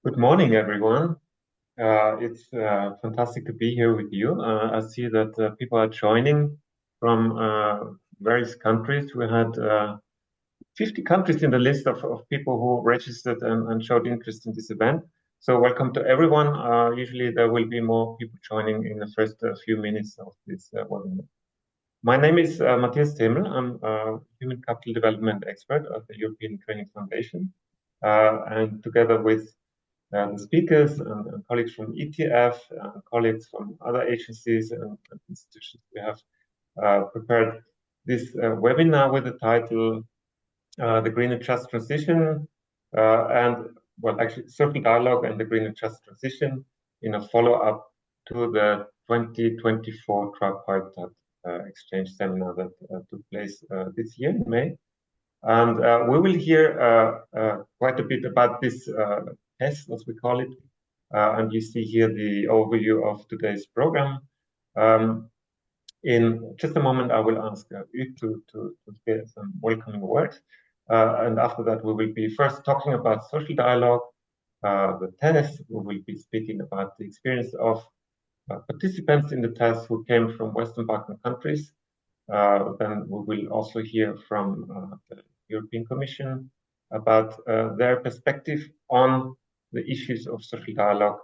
Good morning, everyone. It's fantastic to be here with you. I see that people are joining from various countries. We had 50 countries in the list of people who registered and showed interest in this event. So welcome to everyone. Usually there will be more people joining in the first few minutes of this webinar. My name is Matthias Themel. I'm a human capital development expert of the European Training Foundation. And together with the speakers and colleagues from ETF, colleagues from other agencies and institutions, we have prepared this webinar with the title The Green and Just Transition Social Dialogue and the Green and Just Transition in a follow-up to the 2024 Tripartite Exchange Seminar that took place this year in May. And we will hear quite a bit about this test, as we call it. And you see here the overview of today's program. In just a moment, I will ask Hugues to say some welcoming words. And after that, we will be first talking about social dialogue, the test. We will be speaking about the experience of participants in the test who came from Western Balkan countries. Then we will also hear from the European Commission about their perspective on the issues of social dialogue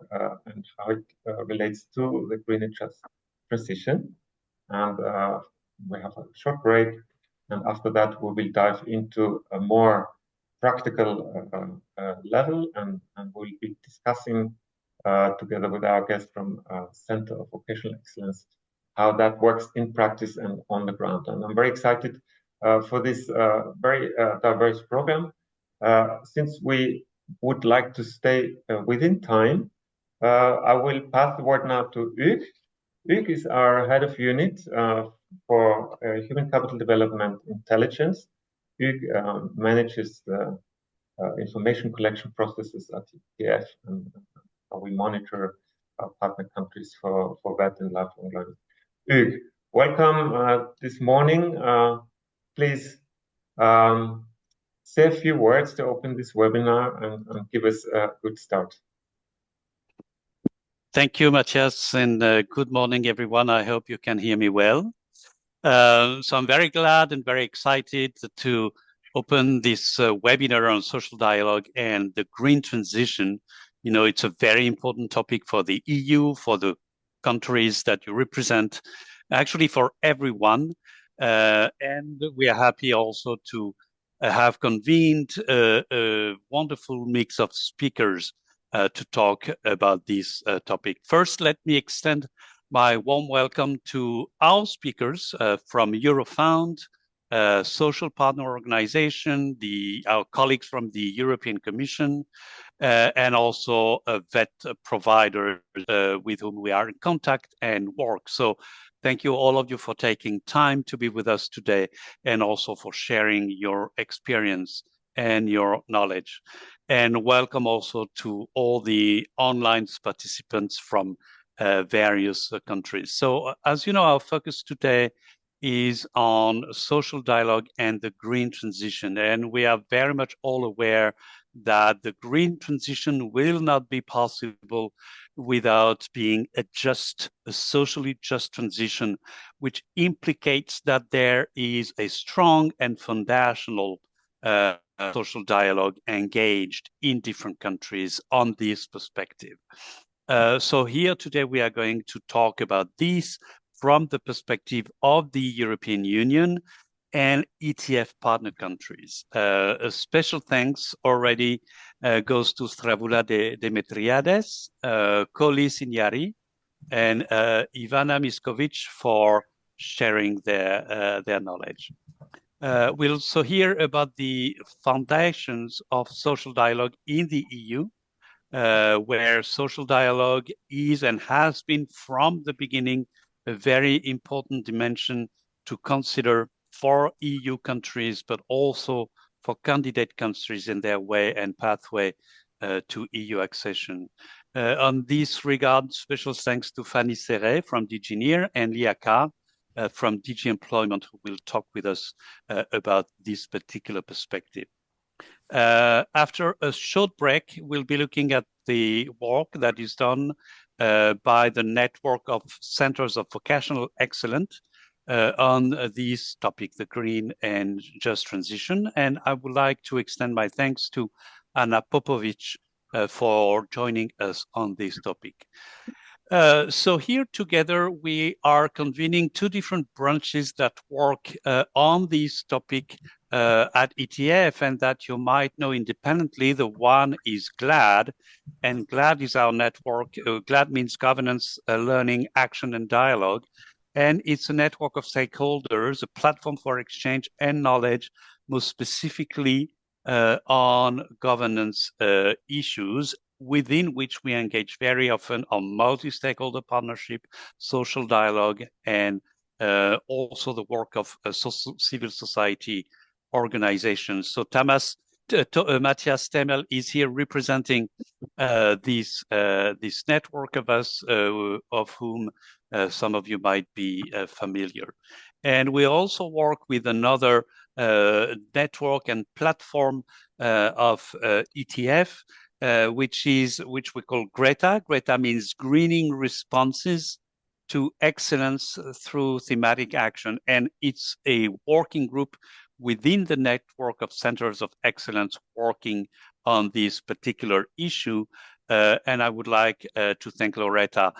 and how it relates to the green and just transition. And we have a short break. And after that, we will dive into a more practical level and we'll be discussing together with our guest from Center of Vocational Excellence how that works in practice and on the ground. And I'm very excited for this very diverse program. Since we would like to stay within time, I will pass the word now to Hugues. Hugues is our head of unit for human capital development intelligence. Hugues manages the information collection processes at ETF and how we monitor our partner countries for that and lifelong learning. Hugues, welcome this morning. Please say a few words to open this webinar and give us a good start. Thank you, Matthias, and good morning, everyone. I hope you can hear me well. So I'm very glad and very excited to open this webinar on social dialogue and the green transition. You know, it's a very important topic for the EU, for the countries that you represent, actually for everyone. And we are happy also to have convened a wonderful mix of speakers to talk about this topic. First, let me extend my warm welcome to our speakers from Eurofound, social partner organization, our colleagues from the European Commission, and also a vet provider with whom we are in contact and work. So thank you all of you for taking time to be with us today and also for sharing your experience and your knowledge. And welcome also to all the online participants from various countries. So as you know, our focus today is on social dialogue and the green transition. And we are very much all aware that the green transition will not be possible without being a socially just transition, which implicates that there is a strong and foundational social dialogue engaged in different countries on this perspective. So here today we are going to talk about this from the perspective of the European Union and ETF partner countries. A special thanks already goes to Stravula Demetriades, Koli Signari, and Ivana Miskovic for sharing their knowledge. We'll also hear about the foundations of social dialogue in the EU, where social dialogue is and has been from the beginning a very important dimension to consider for EU countries, but also for candidate countries in their way and pathway to EU accession. On this regard, special thanks to Fanny Serret from DG NEAR and Lia Ka from DG Employment, who will talk with us about this particular perspective. After a short break, we'll be looking at the work that is done by the network of centers of vocational excellence on this topic, the green and just transition. And I would like to extend my thanks to Anna Popovic for joining us on this topic. So here together, we are convening two different branches that work on this topic at ETF and that you might know independently. The one is GLAD, and GLAD is our network. GLAD means Governance, Learning, Action, and Dialogue. And it's a network of stakeholders, a platform for exchange and knowledge, most specifically on governance issues, within which we engage very often on multi-stakeholder partnership, social dialogue, and also the work of civil society organizations. So Matthias Temmel is here representing this network of us, of whom some of you might be familiar. And we also work with another network and platform of ETF, which we call Greta. Greta means greening responses to excellence through thematic action. And it's a working group within the network of centers of excellence working on this particular issue. And I would like to thank Loretta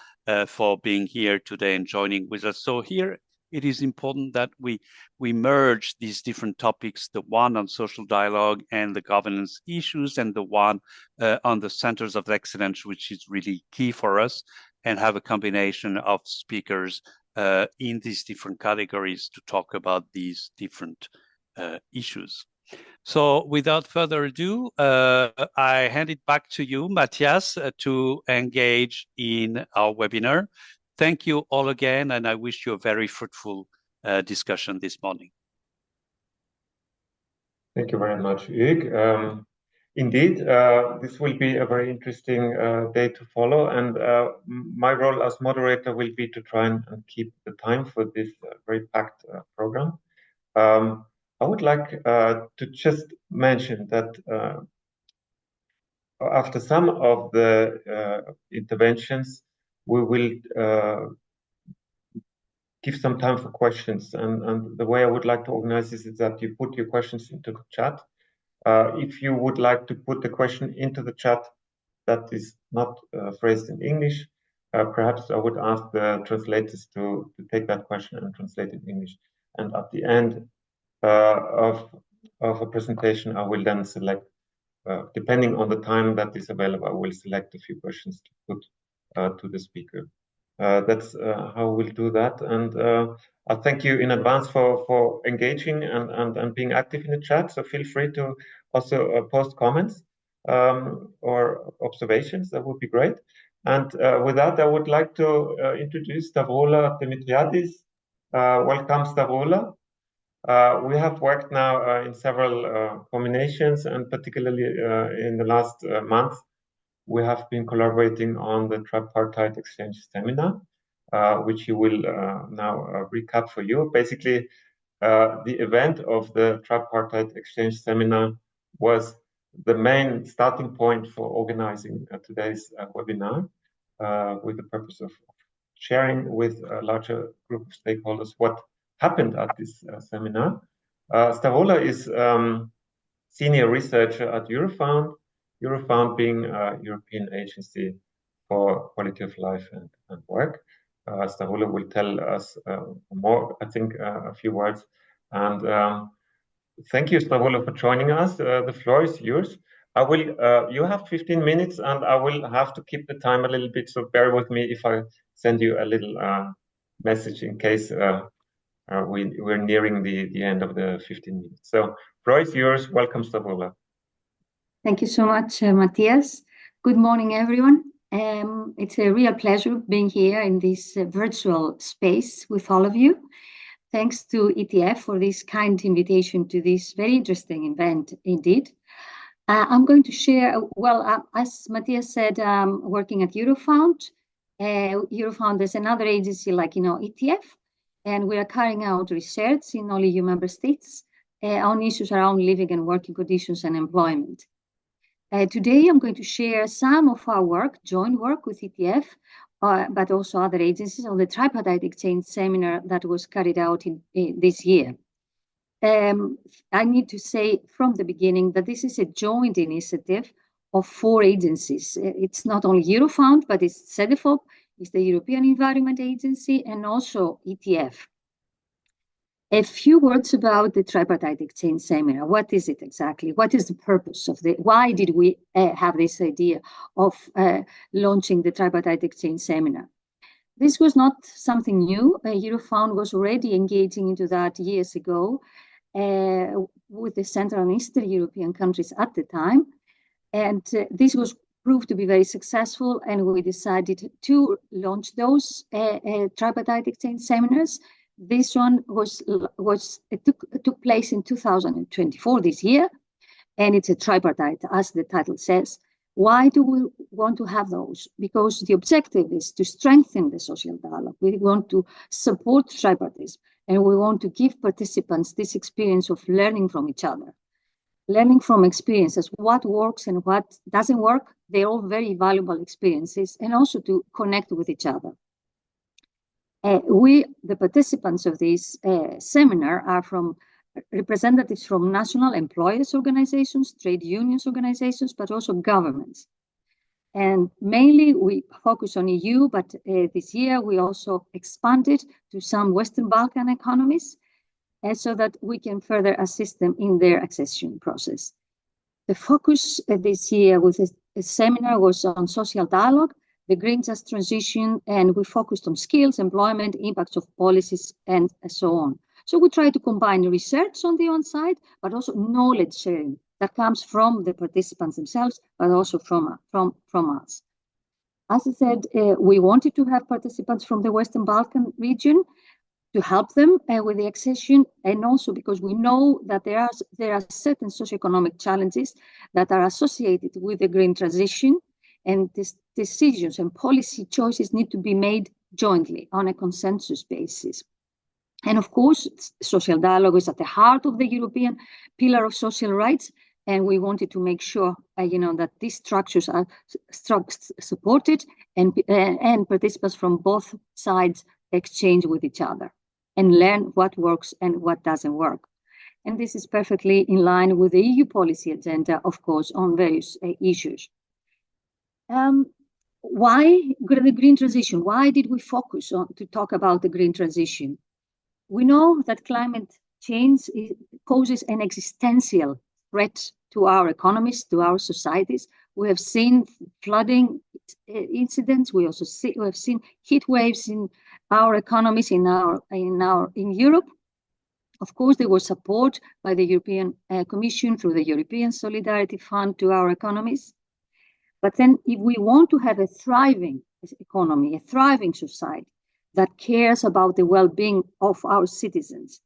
for being here today and joining with us. So here it is important that we merge these different topics, the one on social dialogue and the governance issues, and the one on the centers of excellence, which is really key for us, and have a combination of speakers in these different categories to talk about these different issues. So without further ado, I hand it back to you, Matthias, to engage in our webinar. Thank you all again, and I wish you a very fruitful discussion this morning. Thank you very much, Hugues. Indeed, this will be a very interesting day to follow, and my role as moderator will be to try and keep the time for this very packed program. I would like to just mention that after some of the interventions, we will give some time for questions. And the way I would like to organize this is that you put your questions into the chat. If you would like to put the question into the chat that is not phrased in English, perhaps I would ask the translators to take that question and translate it in English. And at the end of a presentation, I will then select, depending on the time that is available, I will select a few questions to put to the speaker. That's how we'll do that. And I thank you in advance for engaging and being active in the chat. So feel free to also post comments or observations. That would be great. And with that, I would like to introduce Stavrola Dimitriadis. Welcome, Stavrola. We have worked now in several combinations, and particularly in the last month, we have been collaborating on the tripartite exchange seminar, which you will now recap for you. Basically, the event of the tripartite exchange seminar was the main starting point for organizing today's webinar with the purpose of sharing with a larger group of stakeholders what happened at this seminar. Stavola is senior researcher at Eurofound, Eurofound being a European agency for quality of life and work. Stavola will tell us more, I think, a few words. And thank you, Stavola, for joining us. The floor is yours. I will. You have 15 minutes, and I will have to keep the time a little bit. So bear with me if I send you a little message in case we're nearing the end of the 15 minutes. So floor is yours. Welcome, Stavola. Thank you so much, Matthias. Good morning, everyone. It's a real pleasure being here in this virtual space with all of you. Thanks to ETF for this kind invitation to this very interesting event indeed. I'm going to share, as Matthias said, working at Eurofound. Eurofound is another agency like, ETF, and we are carrying out research in all EU member states on issues around living and working conditions and employment. Today, I'm going to share some of our work, joint work with ETF, but also other agencies on the tripartite exchange seminar that was carried out in this year. I need to say from the beginning that this is a joint initiative of 4 agencies. It's not only Eurofound, but it's CEDEFOP, it's the European Environment Agency, and also ETF. A few words about the tripartite exchange seminar. What is it exactly? What is the purpose of why did we have this idea of launching the tripartite exchange seminar? This was not something new. Eurofound was already engaging into that years ago with the Central and Eastern European countries at the time. And this was proved to be very successful, and we decided to launch those tripartite exchange seminars. This one took place in 2024, this year, and it's a tripartite, as the title says. Why do we want to have those? Because the objective is to strengthen the social dialogue. We want to support tripartism, and we want to give participants this experience of learning from each other, learning from experiences, what works and what doesn't work. They're all very valuable experiences, and also to connect with each other. The participants of this seminar are from representatives from national employers organizations, trade unions organizations, but also governments. And mainly we focus on EU, but this year we also expanded to some Western Balkan economies so that we can further assist them in their accession process. The focus this year with the seminar was on social dialogue, the green just transition, and we focused on skills, employment, impacts of policies, and so on. So we try to combine research on the one side, but also knowledge sharing that comes from the participants themselves, but also from us. As I said, we wanted to have participants from the Western Balkan region to help them with the accession, and also because we know that there are certain socioeconomic challenges that are associated with the green transition, and these decisions and policy choices need to be made jointly on a consensus basis. And of course, social dialogue is at the heart of the European pillar of social rights, and we wanted to make sure, that these structures are supported, and participants from both sides exchange with each other and learn what works and what doesn't work. And this is perfectly in line with the EU policy agenda, of course, on various issues. Why the green transition? Why did we focus on to talk about the green transition? We know that climate change poses an existential threat to our economies, to our societies. We have seen flooding incidents. We have seen heat waves in our economies in Europe. Of course, there was support by the European Commission through the European Solidarity Fund to our economies. But then if we want to have a thriving economy, a thriving society that cares about the well-being of our citizens,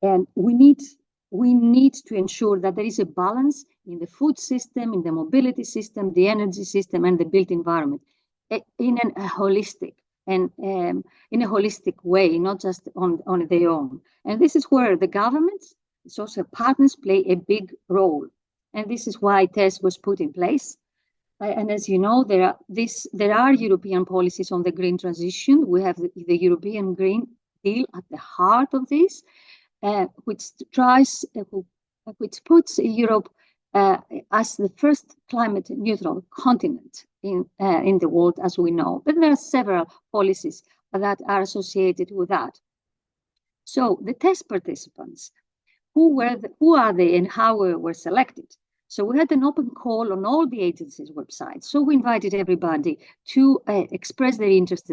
And we need to ensure that there is a balance in the food system, in the mobility system, the energy system, and the built environment in a holistic way, not just on their own. And this is where the governments, social partners play a big role. And this is why TESS was put in place. And as you know, there are European policies on the green transition. We have the European Green Deal at the heart of this, which puts Europe as the first climate neutral continent in the world, as we know. But there are several policies that are associated with that. So the test participants, who are they and how were selected? So we had an open call on all the agencies' websites. So we invited everybody to express their interest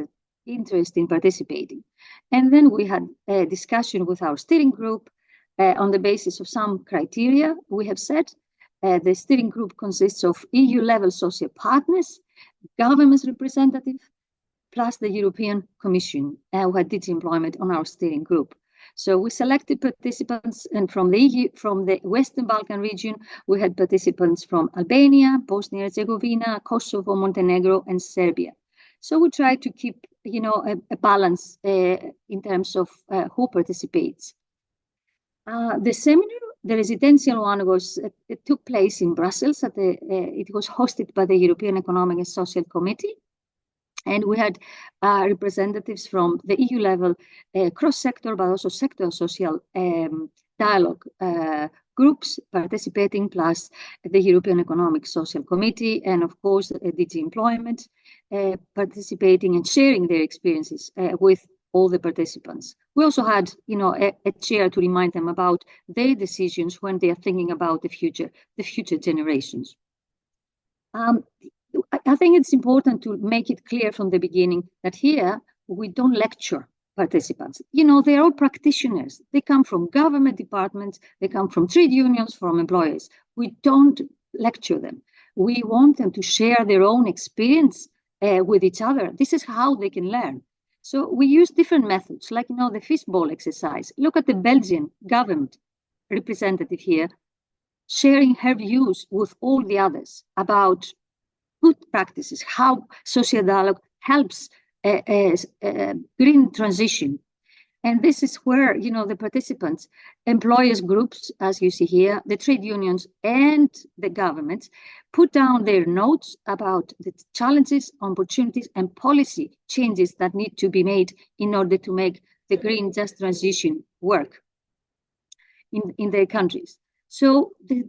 in participating. And then we had a discussion with our steering group on the basis of some criteria we have set. The steering group consists of EU-level social partners, governments representatives, plus the European Commission, who had DG Employment on our steering group. So we selected participants, and from the Western Balkan region, we had participants from Albania, Bosnia and Herzegovina, Kosovo, Montenegro, and Serbia. So we try to keep, a balance in terms of who participates. The seminar, the residential one, it took place in Brussels. It was hosted by the European Economic and Social Committee. And we had representatives from the EU level, cross-sector, but also sector social dialogue groups participating, plus the European Economic Social Committee, and of course, DG Employment participating and sharing their experiences with all the participants. We also had, a chair to remind them about their decisions when they are thinking about the future generations. I think it's important to make it clear from the beginning that here we don't lecture participants. They're all practitioners. They come from government departments, they come from trade unions, from employers. We don't lecture them. We want them to share their own experience with each other. This is how they can learn. So we use different methods, like the fishbowl exercise. Look at the Belgian government representative here, sharing her views with all the others about good practices, how social dialogue helps green transition. And this is where, the participants, employers groups, as you see here, the trade unions and the governments put down their notes about the challenges, opportunities, and policy changes that need to be made in order to make the green just transition work in their countries. So the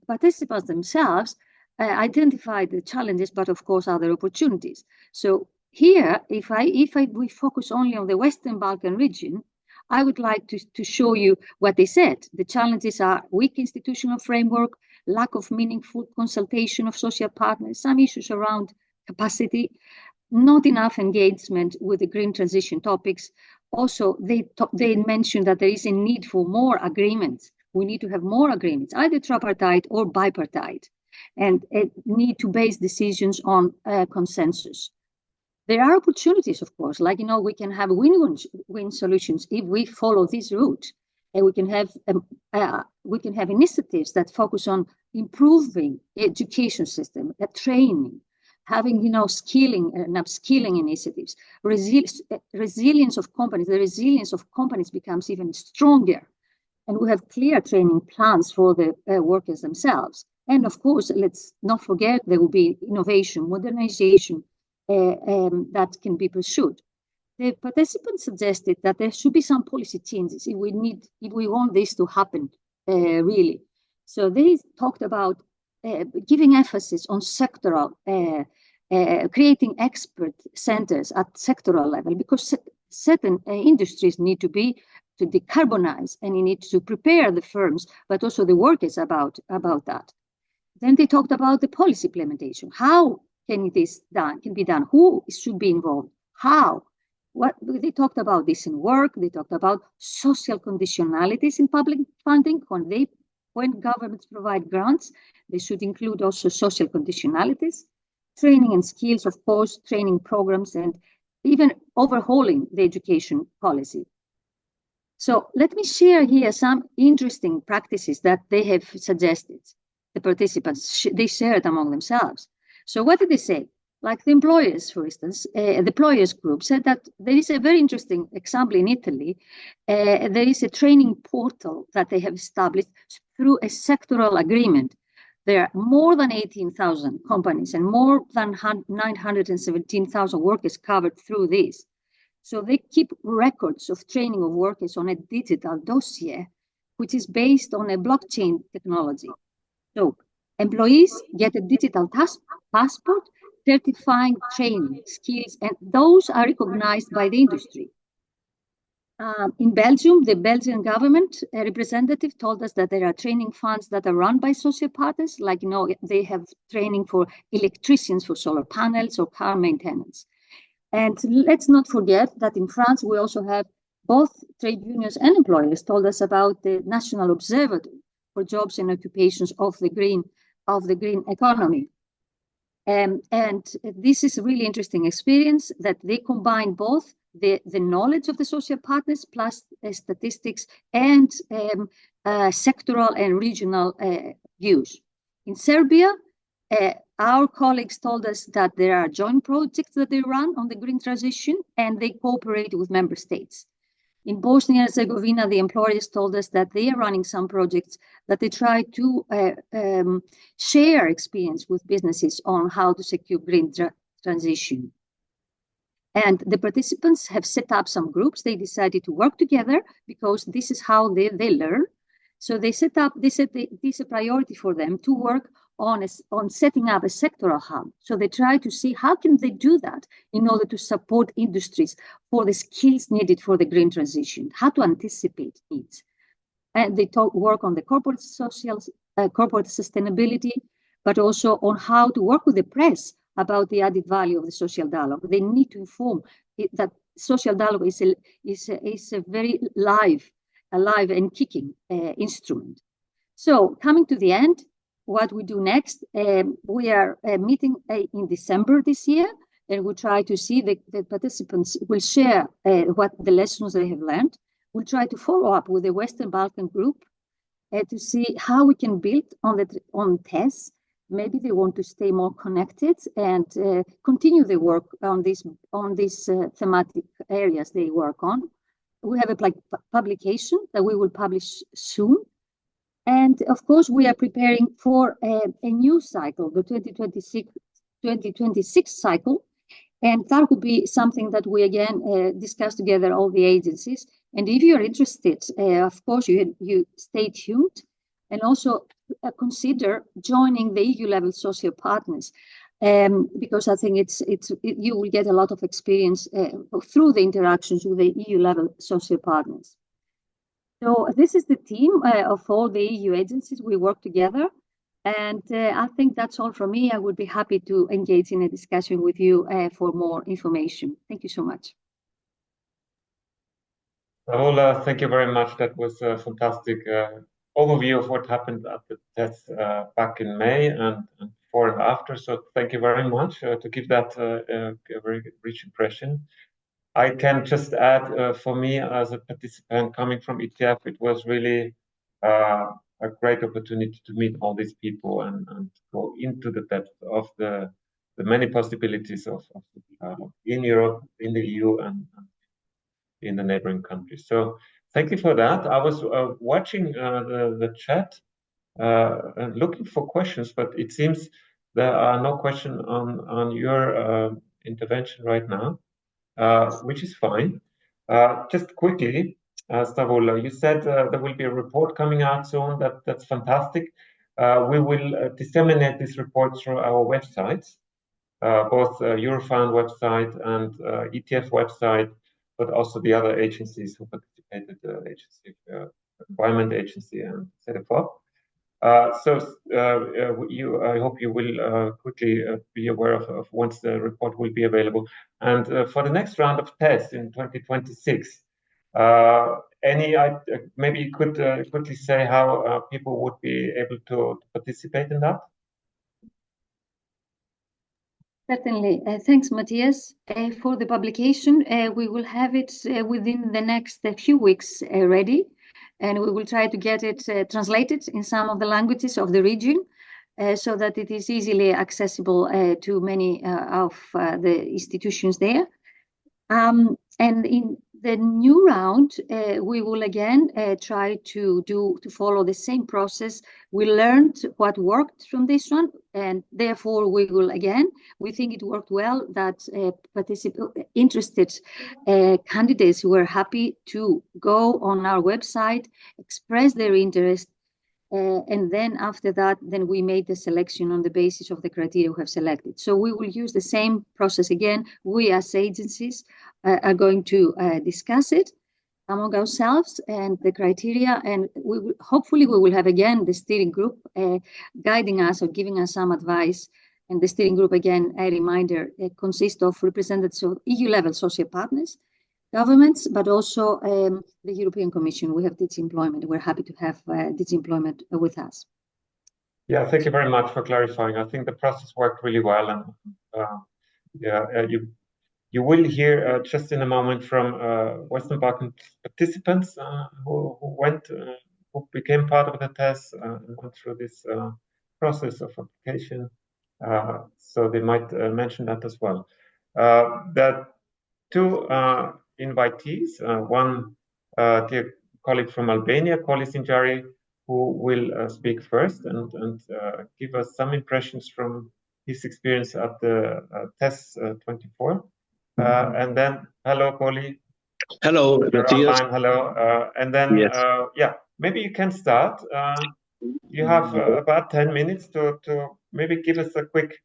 participants themselves identified the challenges, but of course other opportunities. So here, if we focus only on the Western Balkan region, I would like to show you what they said. The challenges are weak institutional framework, lack of meaningful consultation of social partners, some issues around capacity, not enough engagement with the green transition topics. Also, they mentioned that there is a need for more agreements. We need to have more agreements, either tripartite or bipartite, and need to base decisions on consensus. There are opportunities, of course, like, we can have win-win solutions if we follow this route. And we can have initiatives that focus on improving education system, training, having, skilling and upskilling initiatives, resilience of companies. The resilience of companies becomes even stronger. And we have clear training plans for the workers themselves. And of course, let's not forget, there will be innovation, modernization, that can be pursued. The participants suggested that there should be some policy changes if we want this to happen, really. So they talked about giving emphasis on sectoral, creating expert centers at sectoral level, because certain industries need to decarbonize, and you need to prepare the firms, but also the workers about that. Then they talked about the policy implementation. How can this be done? Who should be involved? How? What they talked about this in work. They talked about social conditionalities in public funding. When governments provide grants, they should include also social conditionalities, training and skills, of course, training programs, and even overhauling the education policy. So let me share here some interesting practices that they have suggested. The participants, they shared among themselves. So what did they say? Like the employers, for instance, the employers group said that there is a very interesting example in Italy. There is a training portal that they have established through a sectoral agreement. There are more than 18,000 companies and more than 917,000 workers covered through this. So they keep records of training of workers on a digital dossier, which is based on a blockchain technology. So employees get a digital passport certifying training skills, and those are recognized by the industry. In Belgium, the Belgian government representative told us that there are training funds that are run by social partners, like they have training for electricians for solar panels or car maintenance. And let's not forget that in France, we also have both trade unions and employers told us about the National Observatory for Jobs and Occupations of the green economy. And this is a really interesting experience that they combine both the knowledge of the social partners plus statistics and sectoral and regional views. In Serbia, our colleagues told us that there are joint projects that they run on the green transition and they cooperate with member states. In Bosnia and Herzegovina, the employers told us that they are running some projects that they try to share experience with businesses on how to secure green transition. And the participants have set up some groups. They decided to work together because this is how they learn. So they set this a priority for them to work on setting up a sectoral hub. So they try to see how can they do that in order to support industries for the skills needed for the green transition, how to anticipate needs. And they work on the corporate sustainability, but also on how to work with the press about the added value of the social dialogue. They need to inform that social dialogue is a very alive and kicking instrument. So coming to the end, what we do next, we are meeting in December this year, and we'll try to see the participants will share what the lessons they have learned. We'll try to follow up with the Western Balkan group to see how we can build on tests. Maybe they want to stay more connected and continue the work on these thematic areas they work on. We have a publication that we will publish soon. And of course, we are preparing for a new cycle, the 2026 cycle. And that would be something that we again discuss together, all the agencies. And if you're interested, of course, you stay tuned and also consider joining the EU level social partners. Because I think you will get a lot of experience through the interactions with the EU level social partners. So this is the team of all the EU agencies. We work together. And I think that's all from me. I would be happy to engage in a discussion with you for more information. Thank you so much. Paola, thank you very much. That was a fantastic overview of what happened at the test back in May and before and after. So thank you very much to give that a very rich impression. I can just add, for me as a participant coming from ETF, it was really a great opportunity to meet all these people and go into the depth of the many possibilities of in Europe, in the EU, and in the neighboring countries. So thank you for that. I was watching the chat and looking for questions, but it seems there are no questions on your intervention right now. Which is fine. Just quickly, Stavola, you said there will be a report coming out soon. That's fantastic. We will disseminate this report through our websites, both Eurofound website and ETF website, but also the other agencies who participated, Environment Agency and ZFOP. I hope you will quickly be aware of once the report will be available. And for the next round of tests in 2026, maybe you could quickly say how people would be able to participate in that? Certainly. Thanks, Matthias. For the publication, we will have it within the next few weeks ready, and we will try to get it translated in some of the languages of the region so that it is easily accessible to many of the institutions there. And in the new round, we will again try to follow the same process. We learned what worked from this one, and therefore we think it worked well, that interested candidates were happy to go on our website, express their interest, and then after that, we made the selection on the basis of the criteria we have selected. So we will use the same process again. We as agencies are going to discuss it among ourselves and the criteria, and hopefully we will have again the steering group guiding us or giving us some advice. And the steering group, again, a reminder, consists of representatives of EU-level social partners, governments, but also the European Commission. We have DG Employment. We're happy to have DG Employment with us. Yeah, thank you very much for clarifying. I think the process worked really well, and you will hear just in a moment from Western Balkan participants who became part of the test and went through this process of application. So they might mention that as well. That two invitees, one dear colleague from Albania, Kolis Injari, who will speak first and give us some impressions from his experience at the TESS 24. And then, hello, Koli. Hello, Matthias. Hello. And then, yes. Yeah, maybe you can start. You have about 10 minutes to maybe give us a quick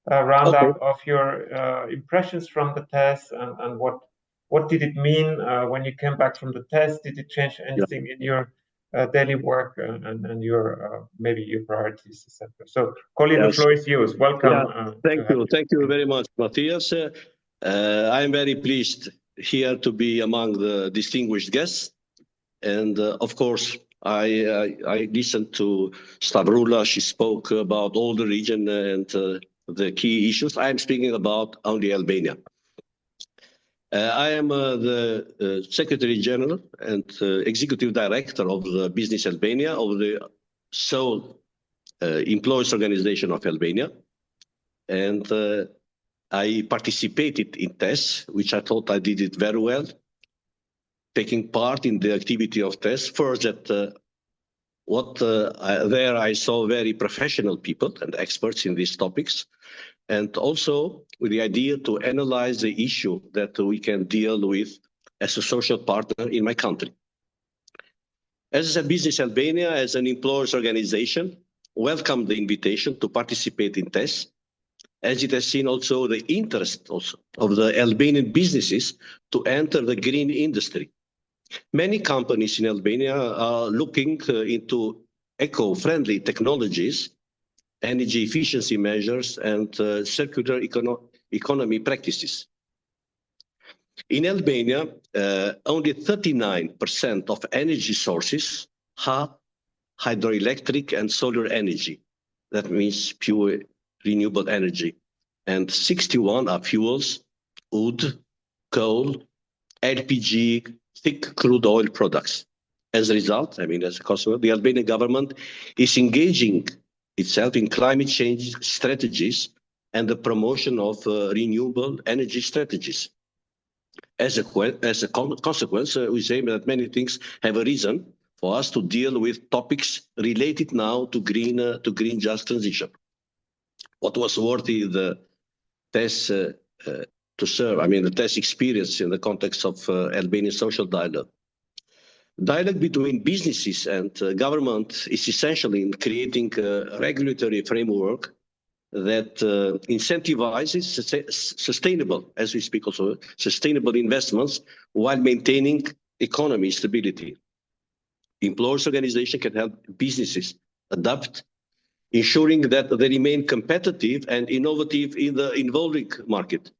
roundup of your impressions from the test, and what did it mean when you came back from the test? Did it change anything in your daily work and your maybe your priorities, etc.? So, Colin, the floor is yours. Welcome. Thank you very much, Matthias. I'm very pleased here to be among the distinguished guests, and of course, I listened to Stavroula. She spoke about all the region and the key issues. I'm speaking about only Albania. I am the Secretary General and Executive Director of the Business Albania, of the sole employees organization of Albania. And I participated in tests, which I thought I did it very well, taking part in the activity of tests. First, that there I saw very professional people and experts in these topics, and also with the idea to analyze the issue that we can deal with as a social partner in my country. As a Business Albania, as an employers organization, welcomed the invitation to participate in tests, as it has seen also the interest also of the Albanian businesses to enter the green industry. Many companies in Albania are looking into eco-friendly technologies, energy efficiency measures, and circular economy practices. In Albania, only 39% of energy sources have hydroelectric and solar energy. That means pure renewable energy. And 61 are fuels, wood, coal, LPG, thick crude oil products. As a result, as a consequence, the Albanian government is engaging itself in climate change strategies and the promotion of renewable energy strategies. As a consequence, we say that many things have a reason for us to deal with topics related now to green just transition. What was worthy the test to serve, the test experience in the context of Albanian social dialogue. Dialogue between businesses and government is essential in creating a regulatory framework that incentivizes sustainable, as we speak also, sustainable investments while maintaining economy stability. Employers' organization can help businesses adapt, ensuring that they remain competitive and innovative in the evolving market.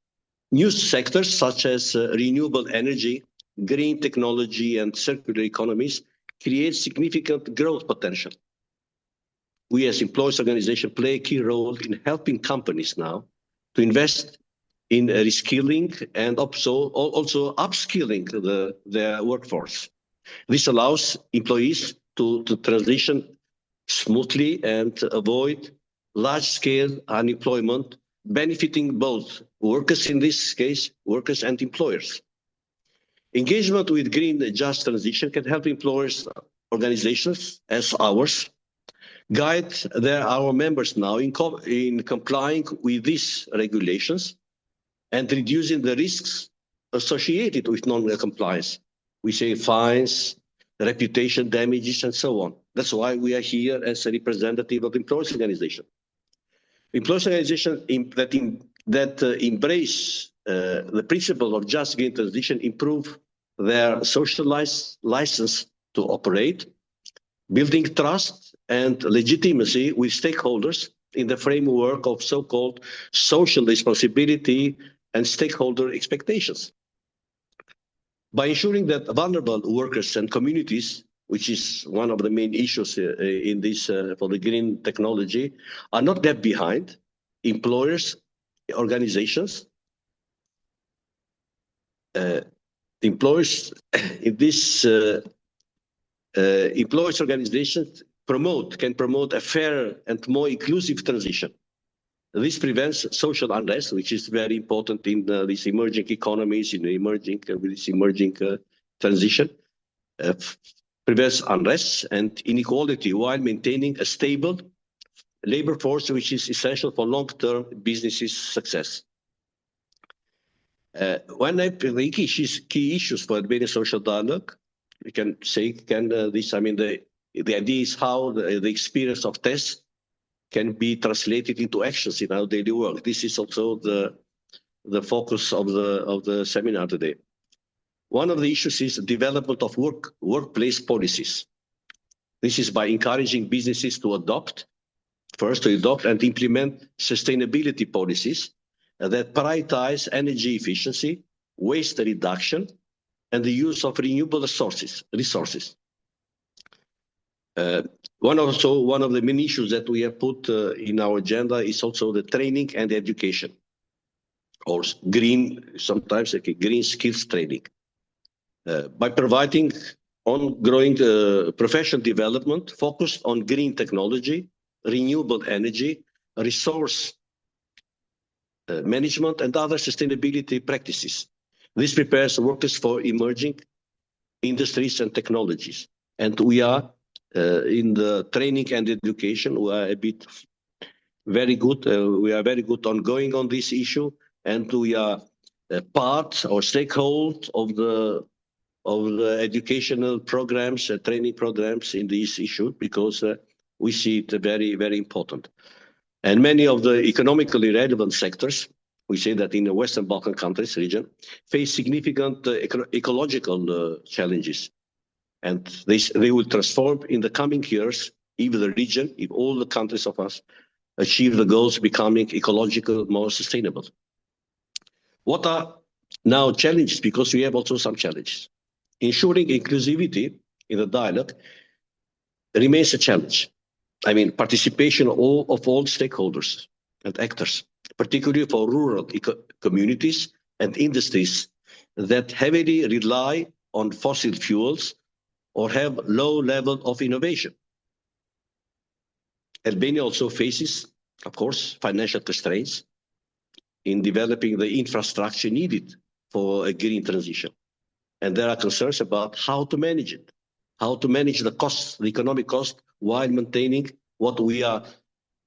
New sectors such as renewable energy, green technology, and circular economies create significant growth potential. We as employers' organization play a key role in helping companies now to invest in reskilling and also upskilling their workforce. This allows employees to transition smoothly and avoid large-scale unemployment, benefiting both workers, in this case, workers and employers. Engagement with green just transition can help employers, organizations as ours, guide our members now in complying with these regulations and reducing the risks associated with non-compliance. We say fines, reputation damages, and so on. That's why we are here as a representative of the employers' organization. Employers' organizations that embrace the principle of just green transition improve their social license to operate, building trust and legitimacy with stakeholders in the framework of so-called social responsibility and stakeholder expectations. By ensuring that vulnerable workers and communities, which is one of the main issues in this for the green technology, are not left behind, employers, organizations, employers in this employers organizations can promote a fair and more inclusive transition. This prevents social unrest, which is very important in these emerging economies, in the emerging transition. Prevents unrest and inequality while maintaining a stable labor force, which is essential for long-term businesses' success. One of the key issues for Albanian social dialogue, we can say, the idea is how the experience of tests can be translated into actions in our daily work. This is also the focus of the seminar today. One of the issues is the development of workplace policies. This is by encouraging businesses to adopt and implement sustainability policies that prioritize energy efficiency, waste reduction, and the use of renewable resources. One of the main issues that we have put in our agenda is also the training and education, or green skills training. By providing ongoing professional development focused on green technology, renewable energy, resource management, and other sustainability practices. This prepares workers for emerging industries and technologies. And we are in the training and education, we are very good ongoing on this issue, and we are part or stakeholder of the educational programs, training programs in this issue, because we see it very, very important. And many of the economically relevant sectors, we say that in the Western Balkan countries region, face significant ecological challenges. And they will transform in the coming years if all the countries of us achieve the goals becoming ecological, more sustainable. What are now challenges? Because we have also some challenges. Ensuring inclusivity in the dialogue remains a challenge. Participation of all stakeholders and actors, particularly for rural communities and industries that heavily rely on fossil fuels or have low level of innovation. Albania also faces, of course, financial constraints in developing the infrastructure needed for a green transition. And there are concerns about how to manage it, how to manage the costs, the economic cost, while maintaining what we are,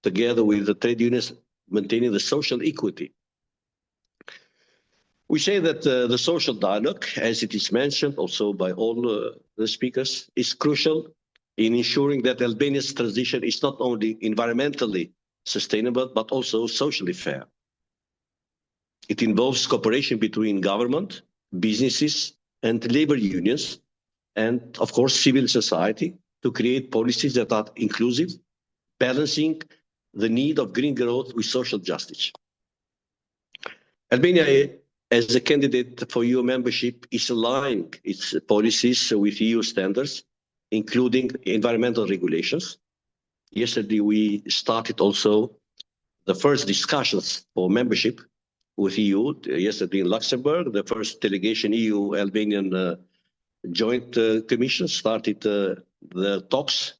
together with the trade unions, maintaining the social equity. We say that the social dialogue, as it is mentioned also by all the speakers, is crucial in ensuring that Albania's transition is not only environmentally sustainable, but also socially fair. It involves cooperation between government, businesses, and labor unions, and of course, civil society, to create policies that are inclusive, balancing the need of green growth with social justice. Albania, as a candidate for EU membership, is aligning its policies with EU standards, including environmental regulations. Yesterday, we started also the first discussions for membership with EU yesterday in Luxembourg. The first delegation EU-Albanian joint commission started the talks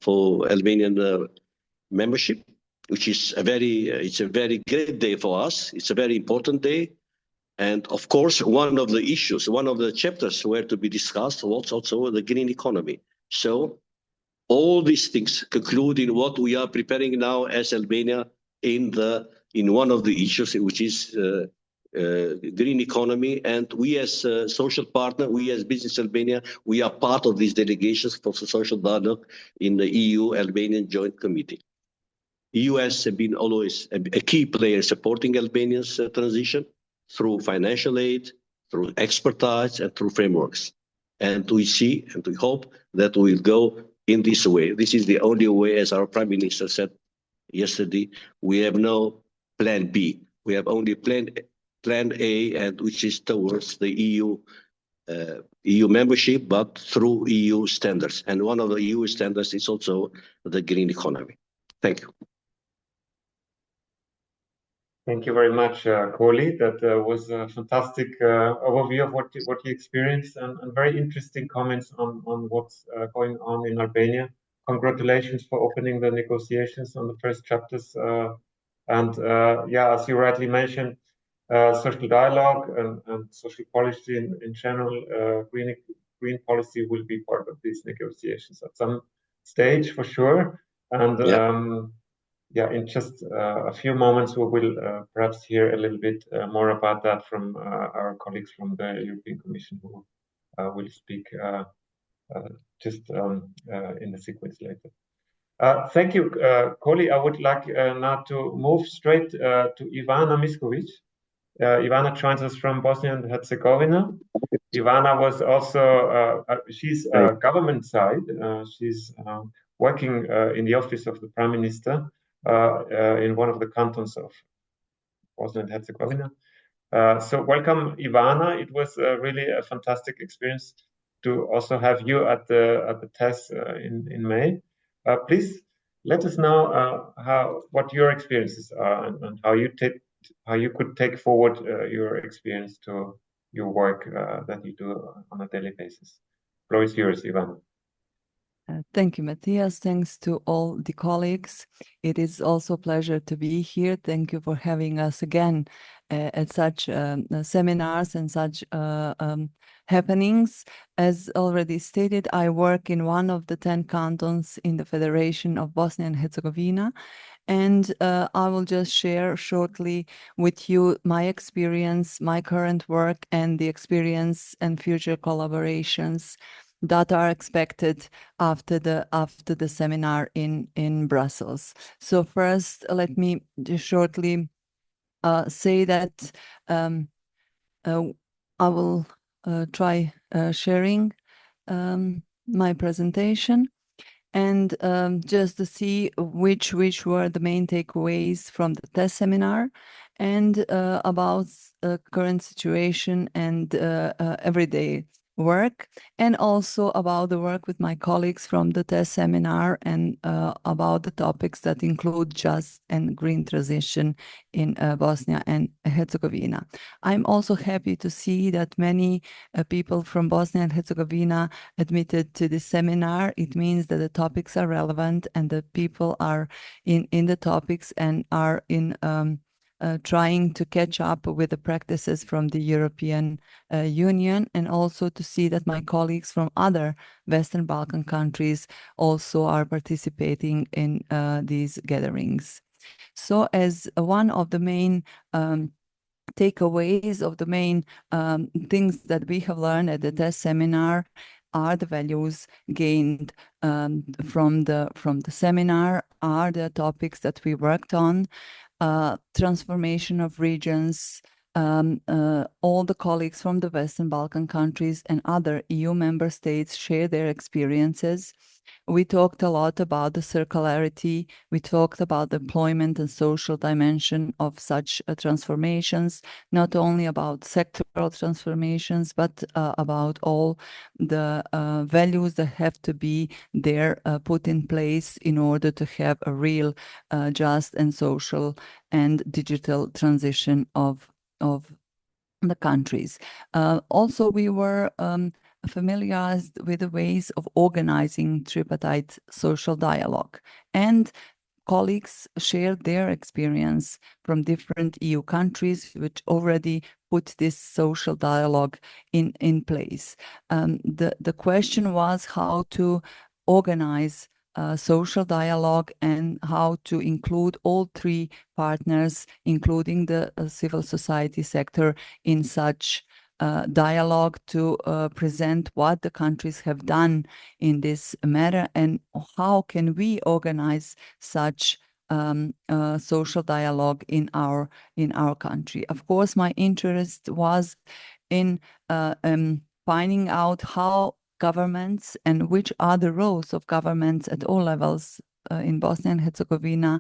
for Albanian membership, which is it's a very great day for us. It's a very important day. And of course, one of the issues, one of the chapters were to be discussed was also the green economy. So all these things conclude in what we are preparing now as Albania in one of the issues, which is green economy. And we as a social partner, we as Business Albania, we are part of these delegations for social dialogue in the EU-Albanian Joint Committee. EU has been always a key player supporting Albania's transition through financial aid, through expertise, and through frameworks. And we see and we hope that we will go in this way. This is the only way, as our Prime Minister said yesterday. We have no plan B. We have only plan A, and which is towards the EU membership, but through EU standards. And one of the EU standards is also the green economy. Thank you. Thank you very much, Koli. That was a fantastic overview of what you experienced and very interesting comments on what's going on in Albania. Congratulations for opening the negotiations on the first chapters. Yeah, as you rightly mentioned, social dialogue and social policy in general, green policy will be part of these negotiations at some stage for sure. And yeah, in just a few moments, we will perhaps hear a little bit more about that from our colleagues from the European Commission who will speak just in the sequence later. Thank you, Koli. I would like now to move straight to Ivana Miskovic. Ivana joins us from Bosnia and Herzegovina. Ivana was also, she's government side. She's working in the office of the Prime Minister in one of the cantons of Bosnia and Herzegovina. So welcome, Ivana. It was really a fantastic experience to also have you at the TES in May. Please let us know what your experiences are and how you could take forward your experience to your work that you do on a daily basis. The floor is yours, Ivana. Thank you, Matthias. Thanks to all the colleagues. It is also a pleasure to be here. Thank you for having us again at such seminars and such happenings. As already stated, I work in one of the 10 cantons in the Federation of Bosnia and Herzegovina. And I will just share shortly with you my experience, my current work, and the experience and future collaborations that are expected after the seminar in Brussels. So first, let me just shortly say that I will try sharing my presentation and just to see which were the main takeaways from the TES seminar and about current situation and everyday work, and also about the work with my colleagues from the TES seminar and about the topics that include just and green transition in Bosnia and Herzegovina. I'm also happy to see that many people from Bosnia and Herzegovina admitted to this seminar. It means that the topics are relevant and the people are in the topics and are in trying to catch up with the practices from the European Union, and also to see that my colleagues from other Western Balkan countries also are participating in these gatherings. So as one of the main takeaways of the main things that we have learned at the TES seminar are the values gained from the seminar, are the topics that we worked on, transformation of regions, all the colleagues from the Western Balkan countries and other EU member states share their experiences. We talked a lot about the circularity. We talked about the employment and social dimension of such transformations, not only about sectoral transformations, but about all the values that have to be there put in place in order to have a real just and social and digital transition of the countries. Also, we were familiarized with the ways of organizing tripartite social dialogue, and colleagues shared their experience from different EU countries which already put this social dialogue in place. The question was how to organize social dialogue and how to include all three partners, including the civil society sector, in such dialogue to present what the countries have done in this matter and how can we organize such social dialogue in our country. Of course, my interest was in finding out how governments and which are the roles of governments at all levels in Bosnia and Herzegovina,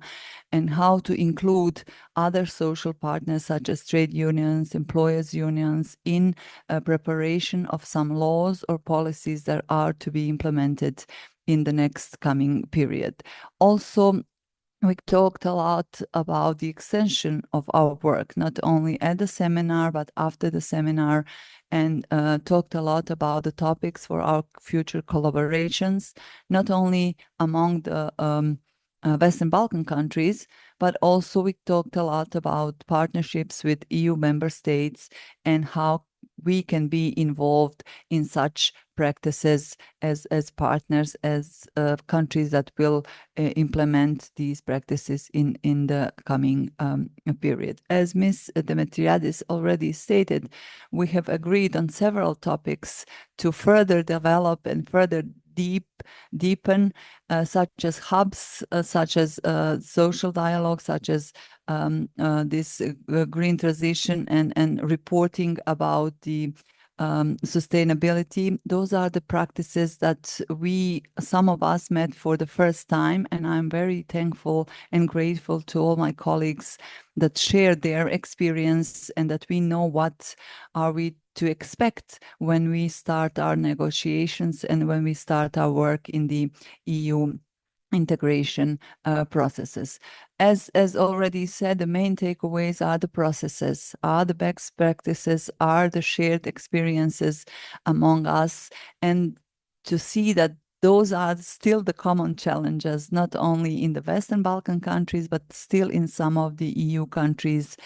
and how to include other social partners such as trade unions, employers' unions in preparation of some laws or policies that are to be implemented in the next coming period. Also, we talked a lot about the extension of our work, not only at the seminar, but after the seminar, and talked a lot about the topics for our future collaborations, not only among the Western Balkan countries, but also we talked a lot about partnerships with EU member states and how we can be involved in such practices as partners, as countries that will implement these practices in the coming period. As Ms. Demetriadis already stated, we have agreed on several topics to further develop and further deepen, such as hubs, such as social dialogue, such as this green transition and reporting about the sustainability. Those are the practices that some of us met for the first time, and I'm very thankful and grateful to all my colleagues that shared their experience and that we know what are we to expect when we start our negotiations and when we start our work in the EU integration processes. As already said, the main takeaways are the processes, are the best practices, are the shared experiences among us, and to see that those are still the common challenges, not only in the Western Balkan countries, but still in some of the EU countries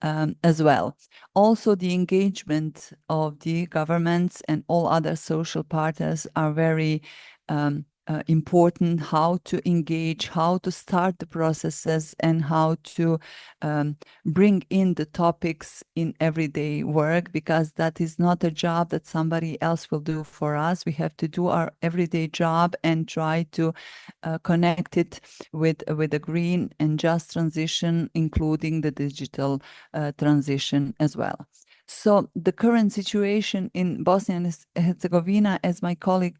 as well. Also, the engagement of the governments and all other social partners are very important, how to engage, how to start the processes, and how to bring in the topics in everyday work, because that is not a job that somebody else will do for us. We have to do our everyday job and try to connect it with a green and just transition, including the digital transition as well. So the current situation in Bosnia and Herzegovina, as my colleague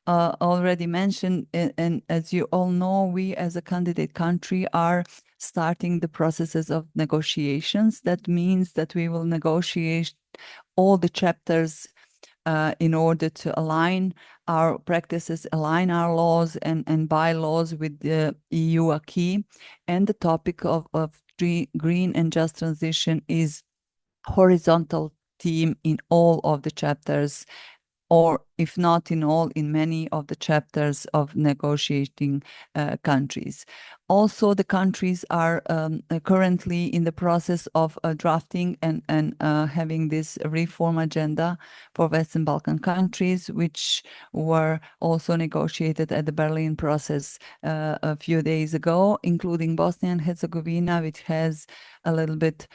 already mentioned, and as you all know, we as a candidate country are starting the processes of negotiations. That means that we will negotiate all the chapters in order to align our practices, align our laws and bylaws with the EU acquis. And the topic of green and just transition is horizontal theme in all of the chapters, or if not in all, in many of the chapters of negotiating countries. Also, the countries are currently in the process of drafting and having this reform agenda for Western Balkan countries, which were also negotiated at the Berlin process a few days ago, including Bosnia and Herzegovina, which has a little bit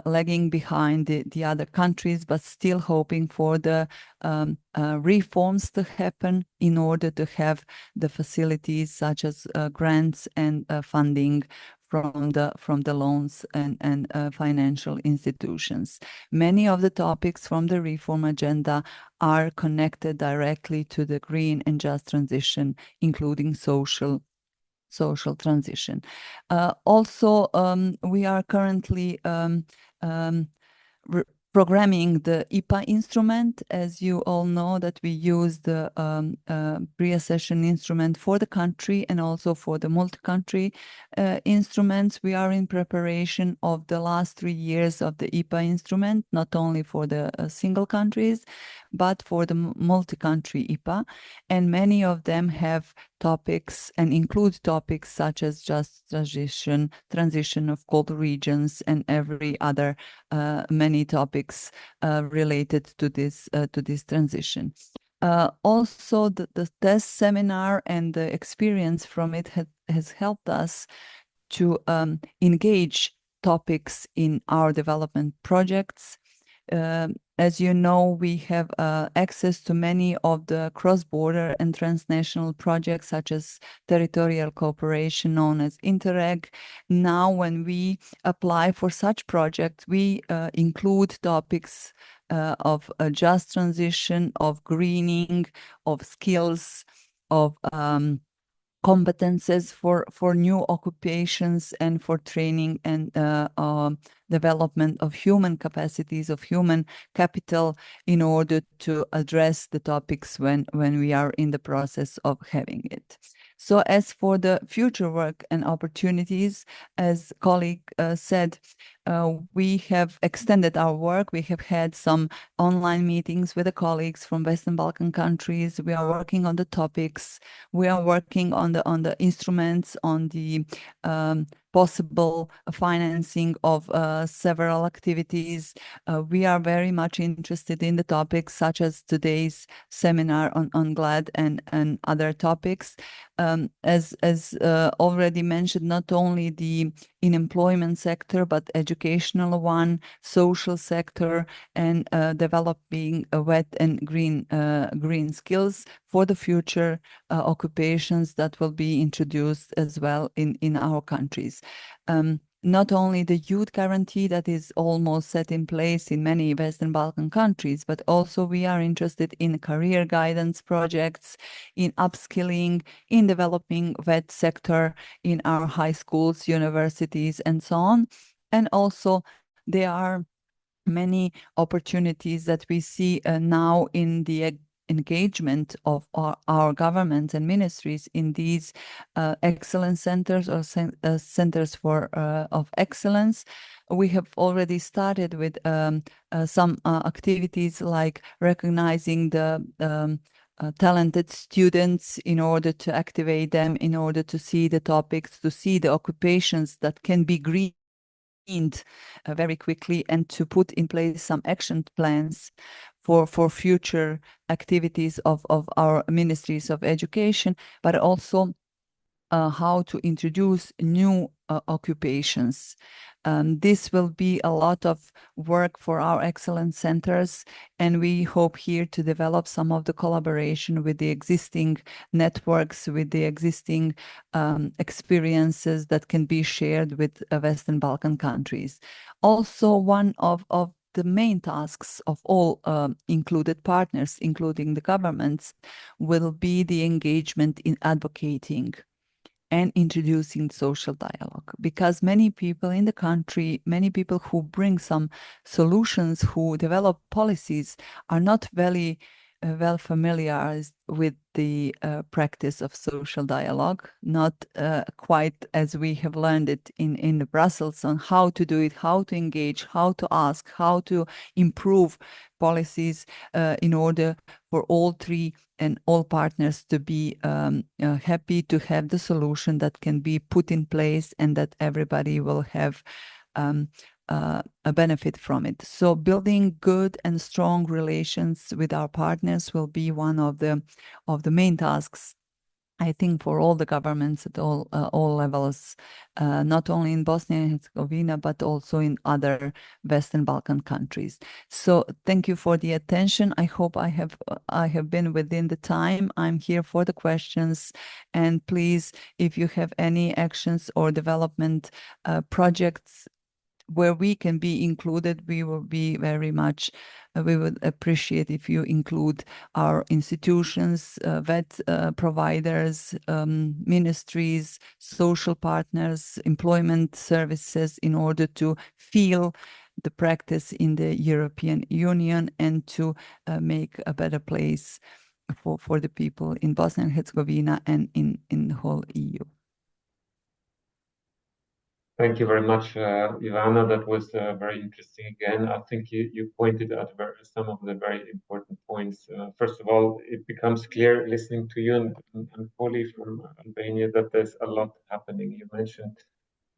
lagging behind the other countries, but still hoping for the reforms to happen in order to have the facilities such as grants and funding from the loans and financial institutions. Many of the topics from the reform agenda are connected directly to the green and just transition, including social transition. Also, we are currently programming the IPA instrument. As you all know, that we use the pre-accession instrument for the country and also for the multi-country instruments. We are in preparation of the last 3 years of the IPA instrument, not only for the single countries, but for the multi-country IPA. And many of them have topics and include topics such as just transition of cold regions, and every other many topics related to this transition. Also, the test seminar and the experience from it has helped us to engage topics in our development projects. As you know, we have access to many of the cross-border and transnational projects, such as territorial cooperation known as Interreg. Now, when we apply for such projects, we include topics of a just transition, of greening, of skills, of competences for new occupations, and for training and development of human capacities, of human capital, in order to address the topics when we are in the process of having it. So as for the future work and opportunities, as colleague said, we have extended our work. We have had some online meetings with the colleagues from Western Balkan countries. We are working on the topics. We are working on the instruments, on the possible financing of several activities. We are very much interested in the topics such as today's seminar on GLAD and other topics. As already mentioned, not only the in-employment sector, but educational one, social sector, and developing wet and green skills for the future occupations that will be introduced as well in our countries. Not only the youth guarantee that is almost set in place in many Western Balkan countries, but also we are interested in career guidance projects, in upskilling, in developing vet sector in our high schools, universities, and so on. And also there are many opportunities that we see now in the engagement of our governments and ministries in these excellence centers or centers of excellence. We have already started with some activities like recognizing the talented students in order to activate them, in order to see the topics, to see the occupations that can be green very quickly, and to put in place some action plans for future activities of our ministries of education, but also how to introduce new occupations. This will be a lot of work for our excellence centers, and we hope here to develop some of the collaboration with the existing networks, with the existing experiences that can be shared with Western Balkan countries. Also, one of the main tasks of all included partners, including the governments, will be the engagement in advocating and introducing social dialogue, because many people in the country, many people who bring some solutions, who develop policies, are not very well familiarized with the practice of social dialogue, not quite as we have learned it in Brussels on how to do it, how to engage, how to ask, how to improve policies in order for all three and all partners to be happy to have the solution that can be put in place and that everybody will have a benefit from it. So building good and strong relations with our partners will be one of the main tasks I think for all the governments at all levels, not only in Bosnia and Herzegovina, but also in other Western Balkan countries. So thank you for the attention. I hope I have been within the time. I'm here for the questions, and please, if you have any actions or development projects where we can be included, we will be very much, we would appreciate if you include our institutions, vet providers, ministries, social partners, employment services, in order to feel the practice in the European Union and to make a better place for the people in Bosnia and Herzegovina and in the whole EU. Thank you very much, Ivana. That was very interesting again. I think you pointed out some of the very important points. First of all, it becomes clear listening to you and Polly from Albania that there's a lot happening. You mentioned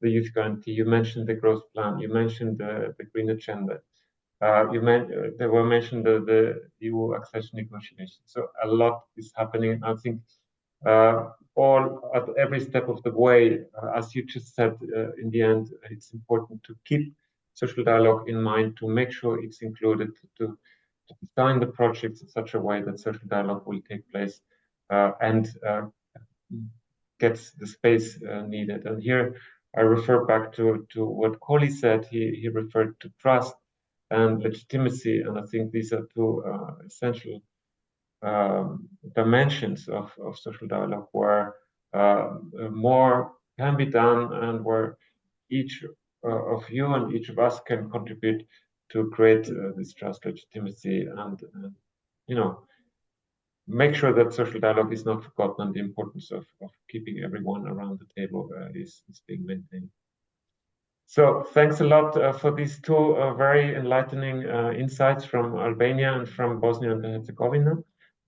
the youth guarantee, you mentioned the growth plan, you mentioned the green agenda. There were mentioned the EU accession negotiations. So a lot is happening. I think all at every step of the way, as you just said, in the end, it's important to keep social dialogue in mind, to make sure it's included, to design the projects in such a way that social dialogue will take place and gets the space needed. And here I refer back to what Kohli said. He referred to trust and legitimacy, and I think these are two essential dimensions of social dialogue where more can be done and where each of you and each of us can contribute to create this trust, legitimacy, and you know, make sure that social dialogue is not forgotten and the importance of keeping everyone around the table is being maintained. So thanks a lot for these two very enlightening insights from Albania and from Bosnia and Herzegovina.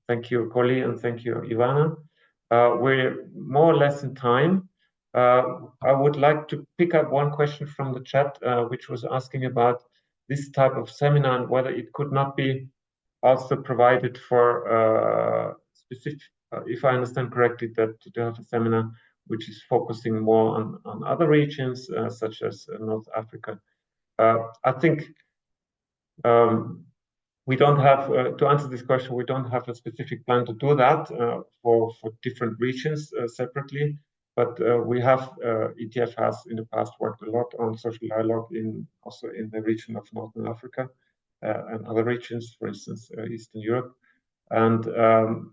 Thank you, Kohli, and thank you, Ivana. We're more or less in time. I would like to pick up one question from the chat, which was asking about this type of seminar and whether it could not be also provided for specific, if I understand correctly, that to have a seminar which is focusing more on other regions, such as North Africa. I think we don't have, to answer this question, we don't have a specific plan to do that for different regions separately, but we have, ETF has in the past worked a lot on social dialogue also in the region of Northern Africa and other regions, for instance, Eastern Europe. And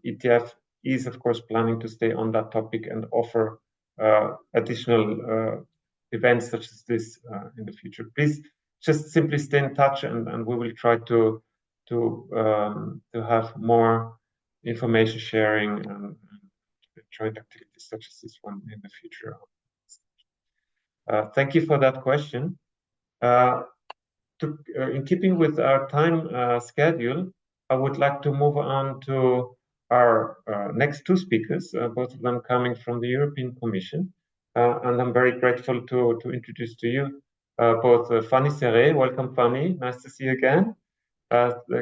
ETF is, of course, planning to stay on that topic and offer additional events such as this in the future. Please just simply stay in touch, and we will try to have more information sharing and joint activities such as this one in the future. Thank you for that question. In keeping with our time schedule, I would like to move on to our next two speakers, both of them coming from the European Commission. And I'm very grateful to introduce to you both Fanny Serret. Welcome, Fanny. Nice to see you again.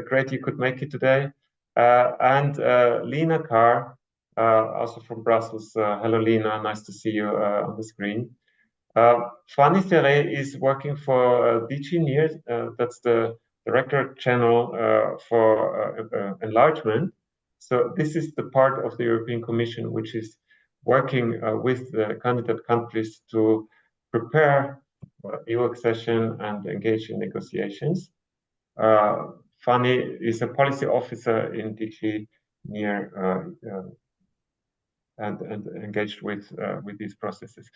Great you could make it today. And Lena Carr, also from Brussels. Hello, Lena. Nice to see you on the screen. Fanny Serret is working for DG NEAR, that's the Director General for Enlargement. So this is the part of the European Commission which is working with the candidate countries to prepare EU accession and engage in negotiations. Fanny is a policy officer in DG NEAR and engaged with these processes.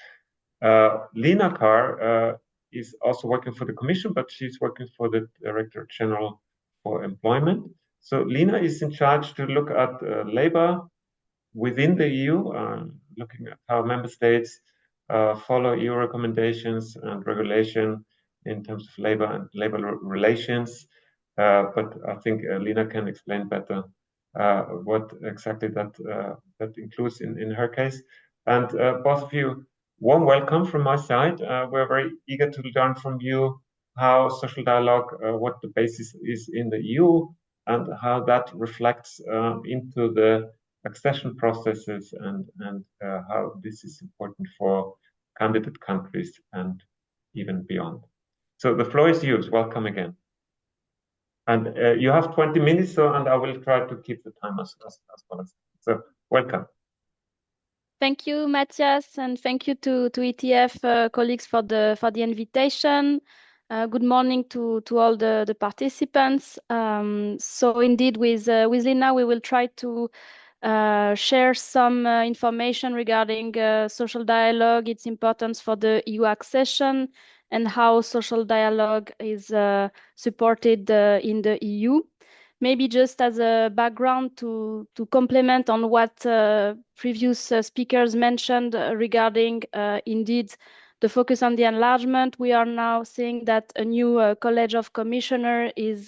Lena Carr is also working for the Commission, but she's working for the Director General for Employment. So Lena is in charge to look at labor within the EU, looking at how member states follow EU recommendations and regulation in terms of labor and labor relations. But I think Lena can explain better what exactly that includes in her case. And both of you, warm welcome from my side. We're very eager to learn from you how social dialogue, what the basis is in the EU, and how that reflects into the accession processes and how this is important for candidate countries and even beyond. So the floor is yours. Welcome again. And you have 20 minutes, and I will try to keep the time as well as. So welcome. Thank you, Matthias, and thank you to ETF colleagues for the invitation. Good morning to all the participants. So indeed, with Lina, we will try to share some information regarding social dialogue, its importance for the EU accession, and how social dialogue is supported in the EU. Maybe just as a background to complement on what previous speakers mentioned regarding indeed the focus on the enlargement, we are now seeing that a new College of Commissioner is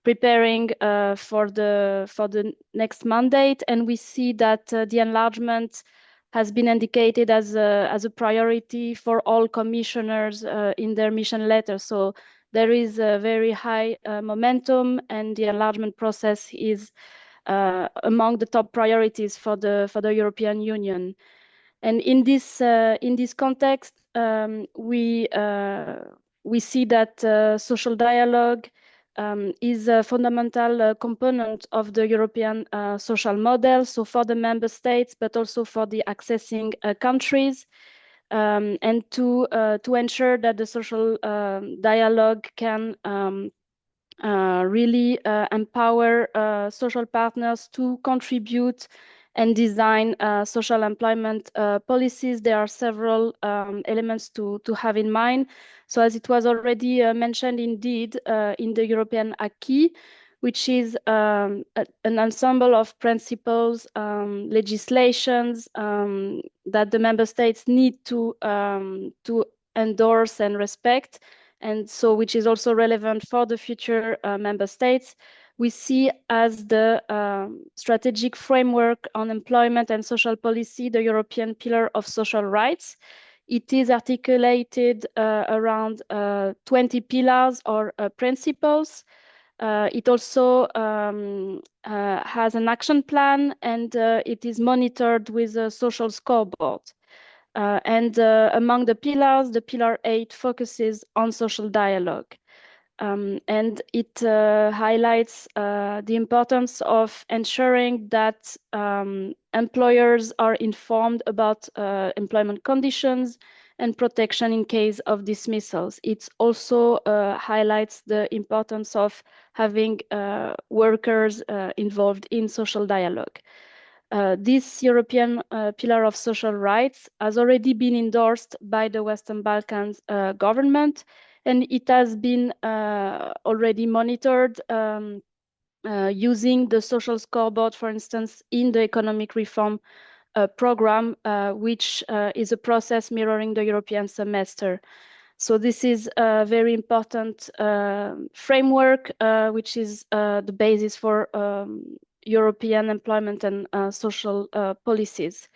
preparing for the next mandate, and we see that the enlargement has been indicated as a priority for all commissioners in their mission letter. So there is a very high momentum, and the enlargement process is among the top priorities for the European Union. And in this context, we see that social dialogue is a fundamental component of the European social model. So for the member states, but also for the accessing countries. And to ensure that the social dialogue can really empower social partners to contribute and design social employment policies. There are several elements to have in mind. So as it was already mentioned, indeed, in the European acquis, which is an ensemble of principles, legislations that the member states need to endorse and respect, and so which is also relevant for the future member states. We see as the strategic framework on employment and social policy, the European Pillar of Social Rights. It is articulated around 20 pillars or principles. It also has an action plan, and it is monitored with a social scoreboard. And among the pillars, the pillar 8 focuses on social dialogue. And it highlights the importance of ensuring that employers are informed about employment conditions and protection in case of dismissals. It also highlights the importance of having workers involved in social dialogue. This European Pillar of Social Rights has already been endorsed by the Western Balkans government, and it has been already monitored using the social scoreboard, for instance, in the economic reform program, which is a process mirroring the European semester. So this is a very important framework, which is the basis for European employment and social policies.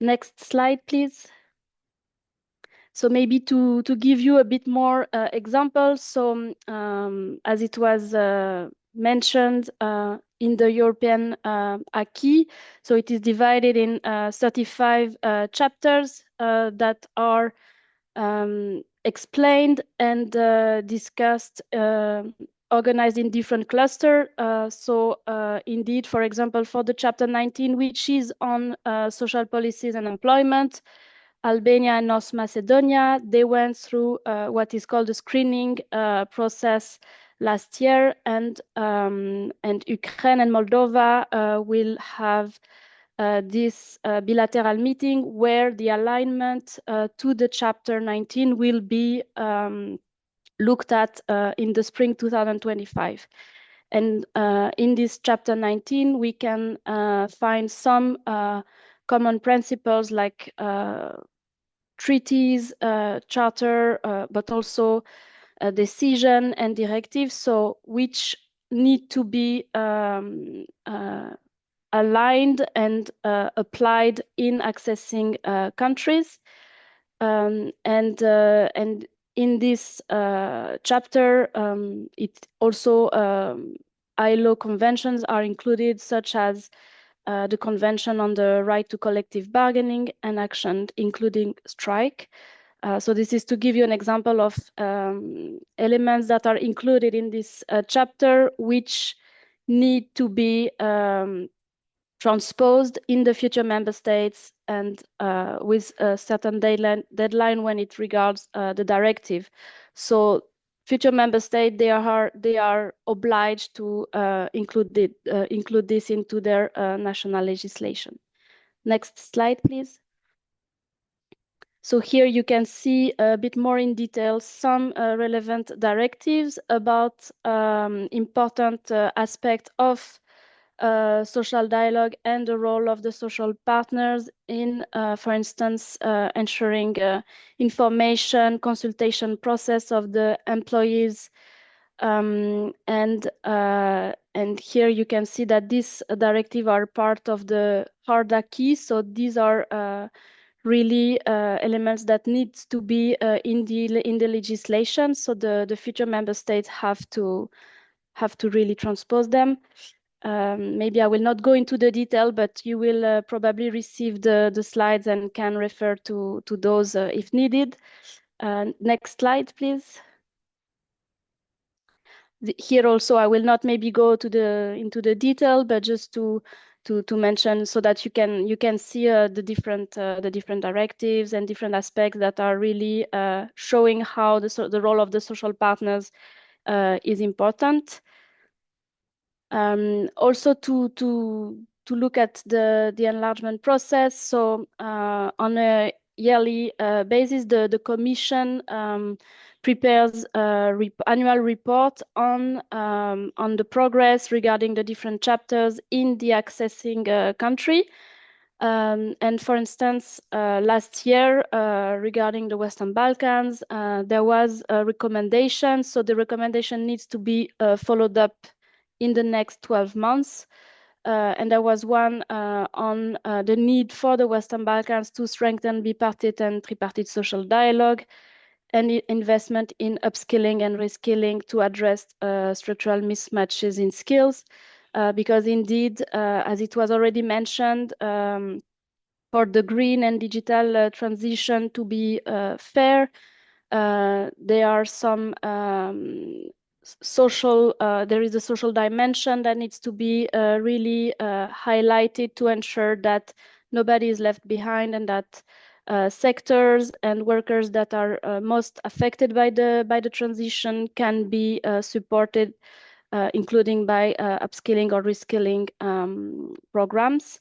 Next slide, please. So maybe to give you a bit more examples. So as it was mentioned in the European acquis, so it is divided in 35 chapters that are explained and discussed, organized in different clusters. So indeed, for example, for the chapter 19, which is on social policies and employment, Albania and North Macedonia, they went through what is called the screening process last year, and Ukraine and Moldova will have this bilateral meeting where the alignment to the chapter 19 will be looked at in the spring 2025. And in this chapter 19, we can find some common principles like treaties, charter, but also a decision and directives, so which need to be aligned and applied in accessing countries. And in this chapter, it also ILO conventions are included, such as the Convention on the Right to Collective Bargaining and Action, including strike. So this is to give you an example of elements that are included in this chapter, which need to be transposed in the future member states and with a certain deadline when it regards the directive. So future member states, they are obliged to include this into their national legislation. Next slide, please. So here you can see a bit more in detail some relevant directives about important aspects of social dialogue and the role of the social partners in, for instance, ensuring information, consultation process of the employees. And here you can see that these directives are part of the hard acquis. So these are really elements that need to be in the legislation. So the future member states have to really transpose them. Maybe I will not go into the detail, but you will probably receive the slides and can refer to those if needed. Next slide, please. Here also, I will not maybe go into the detail, but just to mention so that you can see the different directives and different aspects that are really showing how the role of the social partners is important. Also to look at the enlargement process. So on a yearly basis, the Commission prepares annual report on the progress regarding the different chapters in the accessing country. And for instance, last year, regarding the Western Balkans, there was a recommendation. So the recommendation needs to be followed up in the next 12 months. And there was one on the need for the Western Balkans to strengthen bipartite and tripartite social dialogue and investment in upskilling and reskilling to address structural mismatches in skills. Because indeed, as it was already mentioned, for the green and digital transition to be fair, there are some there is a social dimension that needs to be really highlighted to ensure that nobody is left behind and that sectors and workers that are most affected by the transition can be supported, including by upskilling or reskilling programs.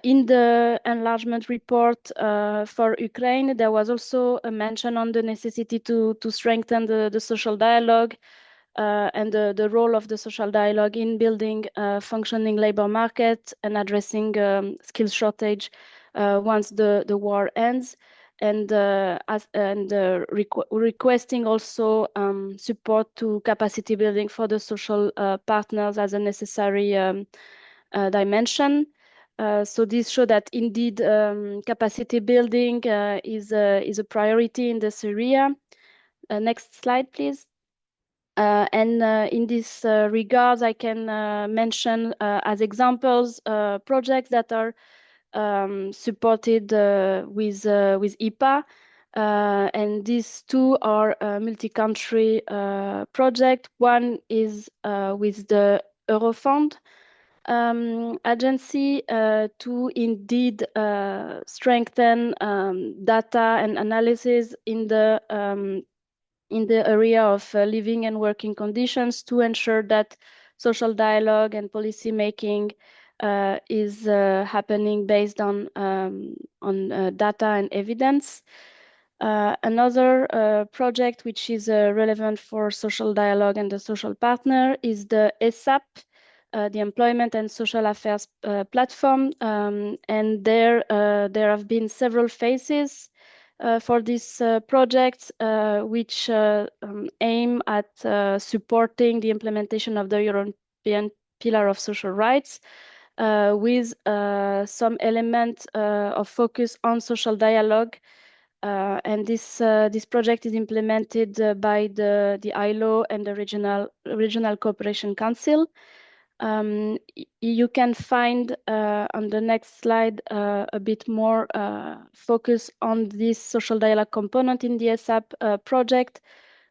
In the enlargement report for Ukraine, there was also a mention on the necessity to strengthen the social dialogue and the role of the social dialogue in building a functioning labor market and addressing skills shortage once the war ends, and requesting also support to capacity building for the social partners as a necessary dimension. So this shows that indeed capacity building is a priority in this area. Next slide, please. And in this regards, I can mention as examples projects that are supported with IPA. And these two are multi-country project. One is with the Eurofund agency to indeed strengthen data and analysis in the area of living and working conditions to ensure that social dialogue and policy making is happening based on data and evidence. Another project which is relevant for social dialogue and the social partner is the ESAP, the Employment and Social Affairs platform, and there have been several phases for this project, which aim at supporting the implementation of the European Pillar of Social Rights, with some element of focus on social dialogue. And this project is implemented by the ILO and the Regional Cooperation Council. You can find on the next slide a bit more focus on this social dialogue component in the SAP project,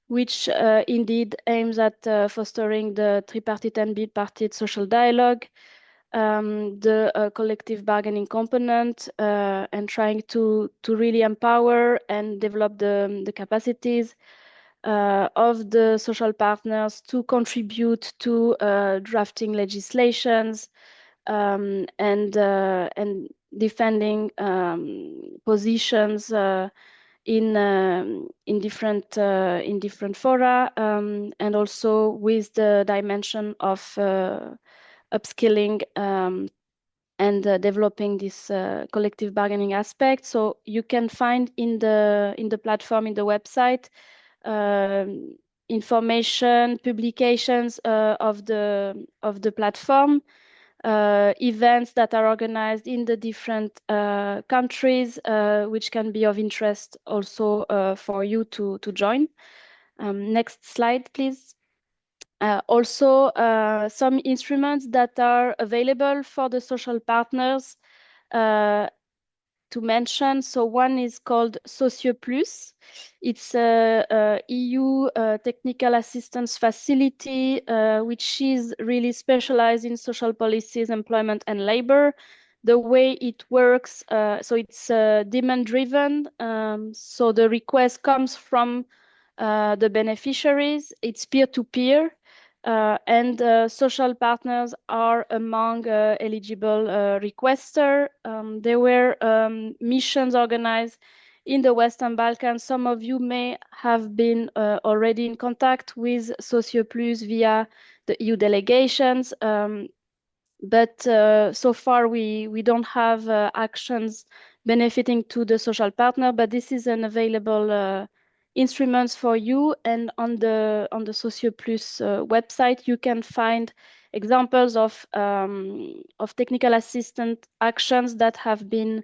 which indeed aims at fostering the tripartite and bipartite social dialogue, the collective bargaining component, and trying to really empower and develop the capacities of the social partners to contribute to drafting legislations and defending positions in different fora, and also with the dimension of upskilling and developing this collective bargaining aspect. So you can find in the platform, in the website, information, publications of the platform, events that are organized in the different countries, which can be of interest also for you to join. Next slide, please. Also, some instruments that are available for the social partners to mention. So one is called Socio Plus. It's a EU technical assistance facility, which is really specialized in social policies, employment, and labor. The way it works, so it's demand-driven. So the request comes from the beneficiaries. It's peer-to-peer. And social partners are among eligible requesters. There were missions organized in the Western Balkans. Some of you may have been already in contact with SocioPlus via the EU delegations, but so far we don't have actions benefiting to the social partner, but this is an available instruments for you. And on the SocioPlus website, you can find examples of technical assistant actions that have been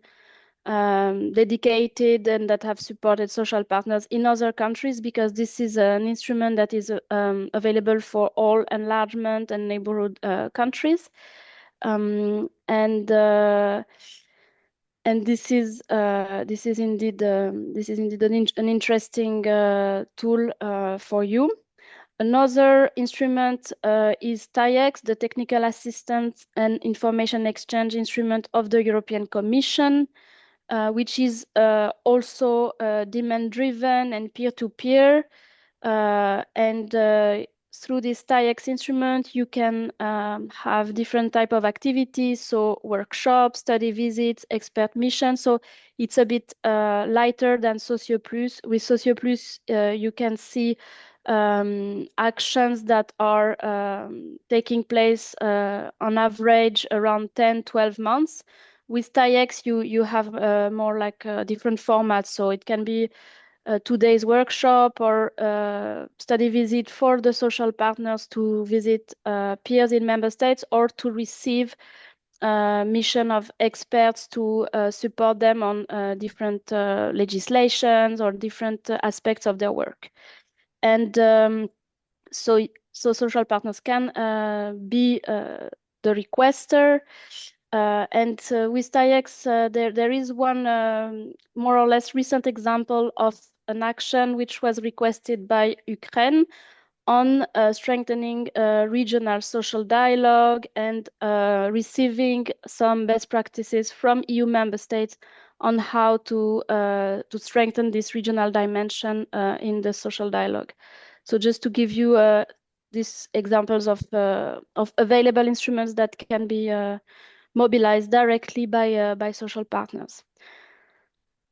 dedicated and that have supported social partners in other countries, because this is an instrument that is available for all enlargement and neighborhood countries. And this is indeed an interesting tool for you. Another instrument is TAIEX, the Technical Assistance and Information Exchange Instrument of the European Commission, which is also demand-driven and peer-to-peer. And through this TAIEX instrument, you can have different type of activities, so workshops, study visits, expert missions. So it's a bit lighter than SocioPlus. With SocioPlus, you can see actions that are taking place on average around 10-12 months. With TAIEX, you have more like different formats. So it can be a 2 days workshop or study visit for the social partners to visit peers in member states, or to receive mission of experts to support them on different legislations or different aspects of their work. And so social partners can be the requester. And with TAIEX, there is one more or less recent example of an action which was requested by Ukraine on strengthening regional social dialogue and receiving some best practices from EU member states on how to strengthen this regional dimension in the social dialogue. So just to give you these examples of available instruments that can be mobilized directly by social partners.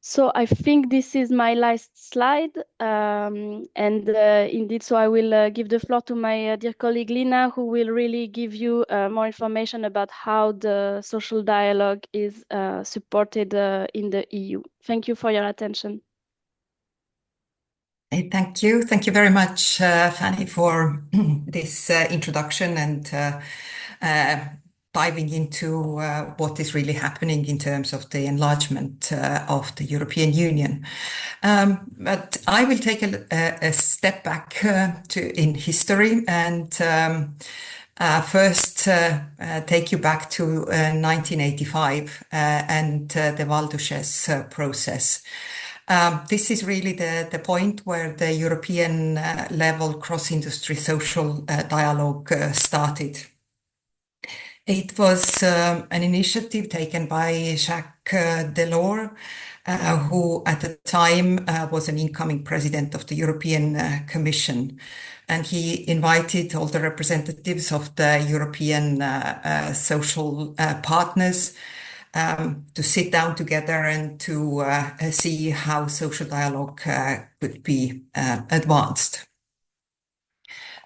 So I think this is my last slide, and indeed, so I will give the floor to my dear colleague Lina, who will really give you more information about how the social dialogue is supported in the EU. Thank you for your attention. Hey, thank you. Thank you very much, Fanny, for this introduction and diving into what is really happening in terms of the enlargement of the European Union. But I will take a step back in history and first take you back to 1985 and the Val d'Uchaise process. This is really the point where the European level cross-industry social dialogue started. It was an initiative taken by Jacques Delors, who at the time was an incoming president of the European Commission. And he invited all the representatives of the European social partners to sit down together and to see how social dialogue could be advanced.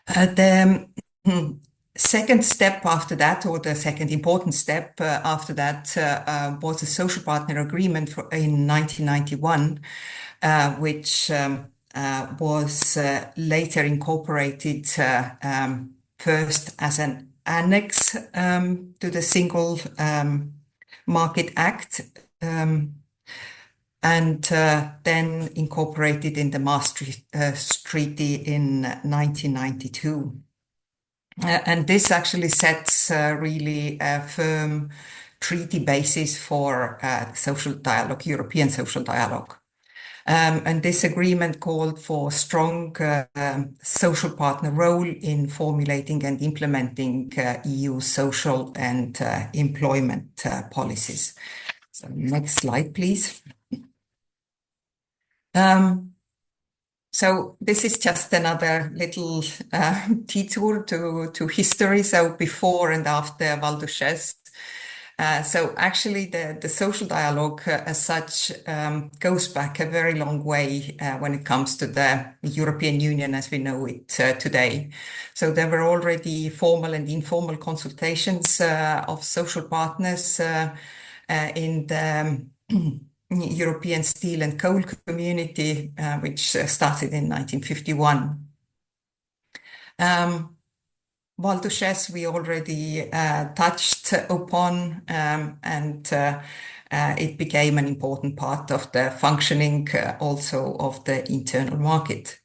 The second step after that, or the second important step after that, was a social partner agreement in 1991, which was later incorporated first as an annex to the Single Market Act, and then incorporated in the Maastricht Treaty in 1992. And this actually sets really a firm treaty basis for social dialogue, European social dialogue. And this agreement called for strong social partner role in formulating and implementing EU social and employment policies. So next slide, please. So this is just another little detour to history. So before and after Val d'Uchaise. So actually the social dialogue as such goes back a very long way when it comes to the European Union as we know it today. So there were already formal and informal consultations of social partners in the European steel and coal community, which started in 1951. Val d'Uchaise we already touched upon, and it became an important part of the functioning also of the internal market.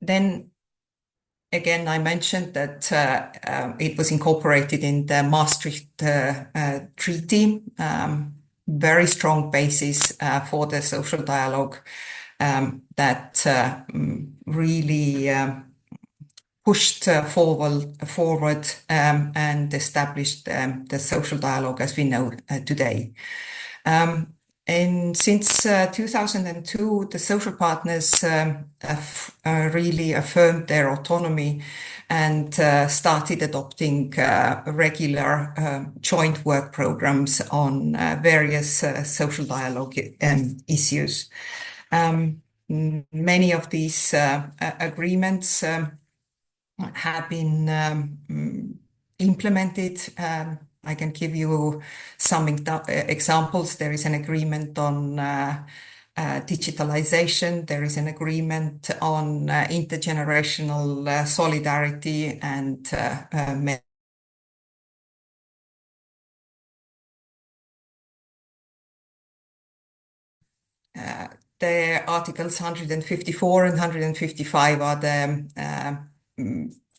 Then again, I mentioned that it was incorporated in the Maastricht Treaty, very strong basis for the social dialogue that really pushed forward and established the social dialogue as we know today. And since 2002, the social partners have really affirmed their autonomy and started adopting regular joint work programs on various social dialogue issues. Many of these agreements have been implemented. I can give you some examples. There is an agreement on digitalization. There is an agreement on intergenerational solidarity and the Articles 154 and 155 are the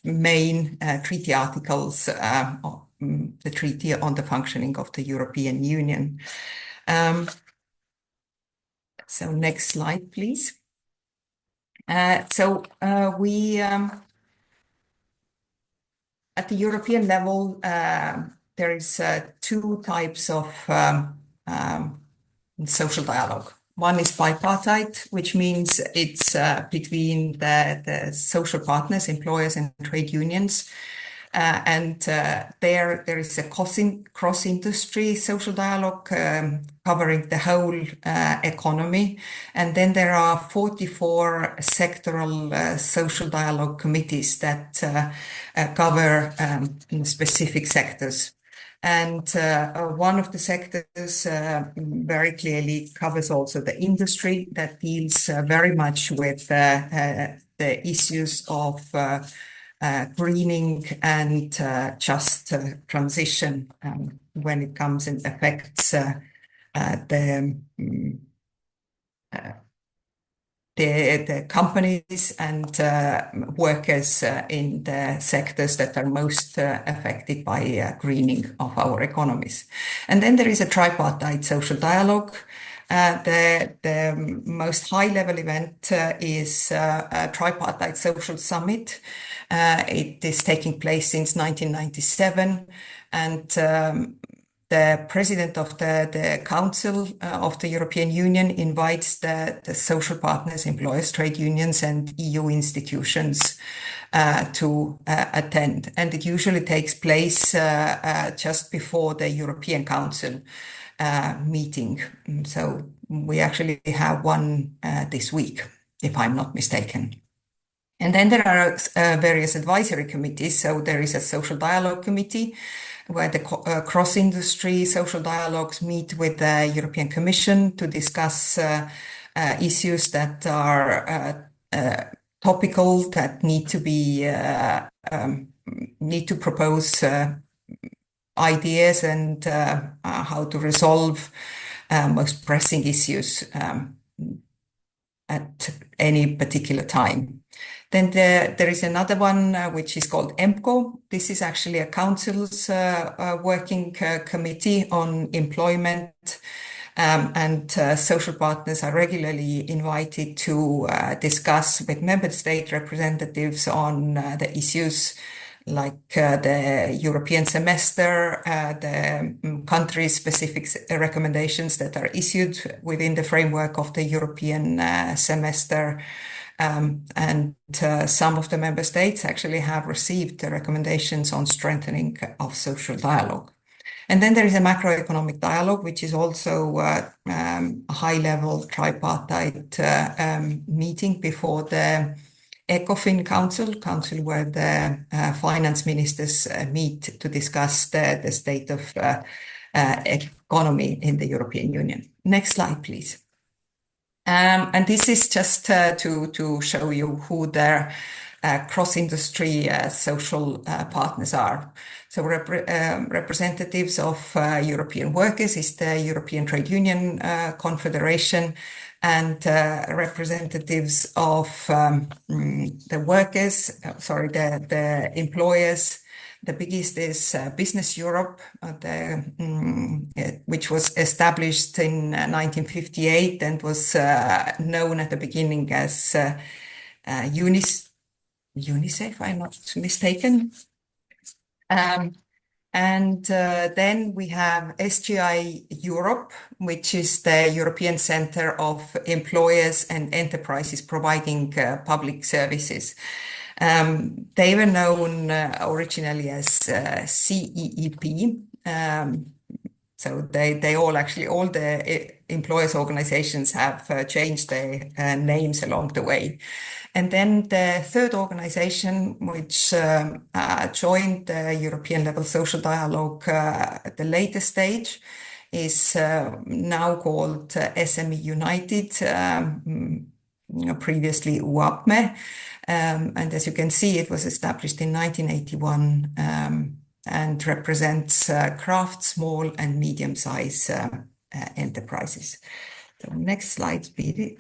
main treaty articles of the Treaty on the Functioning of the European Union. So next slide, please. We at the European level, there is two types of social dialogue. One is bipartite, which means it's between the social partners, employers and trade unions. And there is a cross-industry social dialogue covering the whole economy. And then there are 44 sectoral social dialogue committees that cover specific sectors. And one of the sectors very clearly covers also the industry that deals very much with the issues of greening and just transition when it comes and affects the the companies and workers in the sectors that are most affected by greening of our economies. And then there is a tripartite social dialogue. The most high-level event is a tripartite social summit. It is taking place since 1997, and the president of the Council of the European Union invites the social partners, employers, trade unions, and EU institutions to attend. And it usually takes place just before the European Council meeting. So we actually have one this week, if I'm not mistaken. And then there are various advisory committees. So there is a social dialogue committee where the cross-industry social dialogues meet with the European Commission to discuss issues that are topical, that need to propose ideas and how to resolve most pressing issues at any particular time. Then there is another one which is called EMCO. This is actually a council's working committee on employment, and social partners are regularly invited to discuss with member state representatives on the issues like the European semester, the country-specific recommendations that are issued within the framework of the European semester. And some of the member states actually have received the recommendations on strengthening of social dialogue. And then there is a macroeconomic dialogue, which is also a high-level tripartite meeting before the ECOFIN Council where the finance ministers meet to discuss the state of economy in the European Union. Next slide, please. And this is just to show you who their cross-industry social partners are. So representatives of European workers is the European Trade Union Confederation, and representatives of the workers, the employers. The biggest is Business Europe, which was established in 1958 and was known at the beginning as UNICEF, if I'm not mistaken. And then we have SGI Europe, which is the European Center of Employers and Enterprises providing public services. They were known originally as CEEP. So they all the employers organizations have changed their names along the way. And then the third organization, which joined the European level social dialogue at the later stage, is now called SME United, previously UAPME. And as you can see, it was established in 1981 and represents craft, small and medium-sized enterprises. So next slide,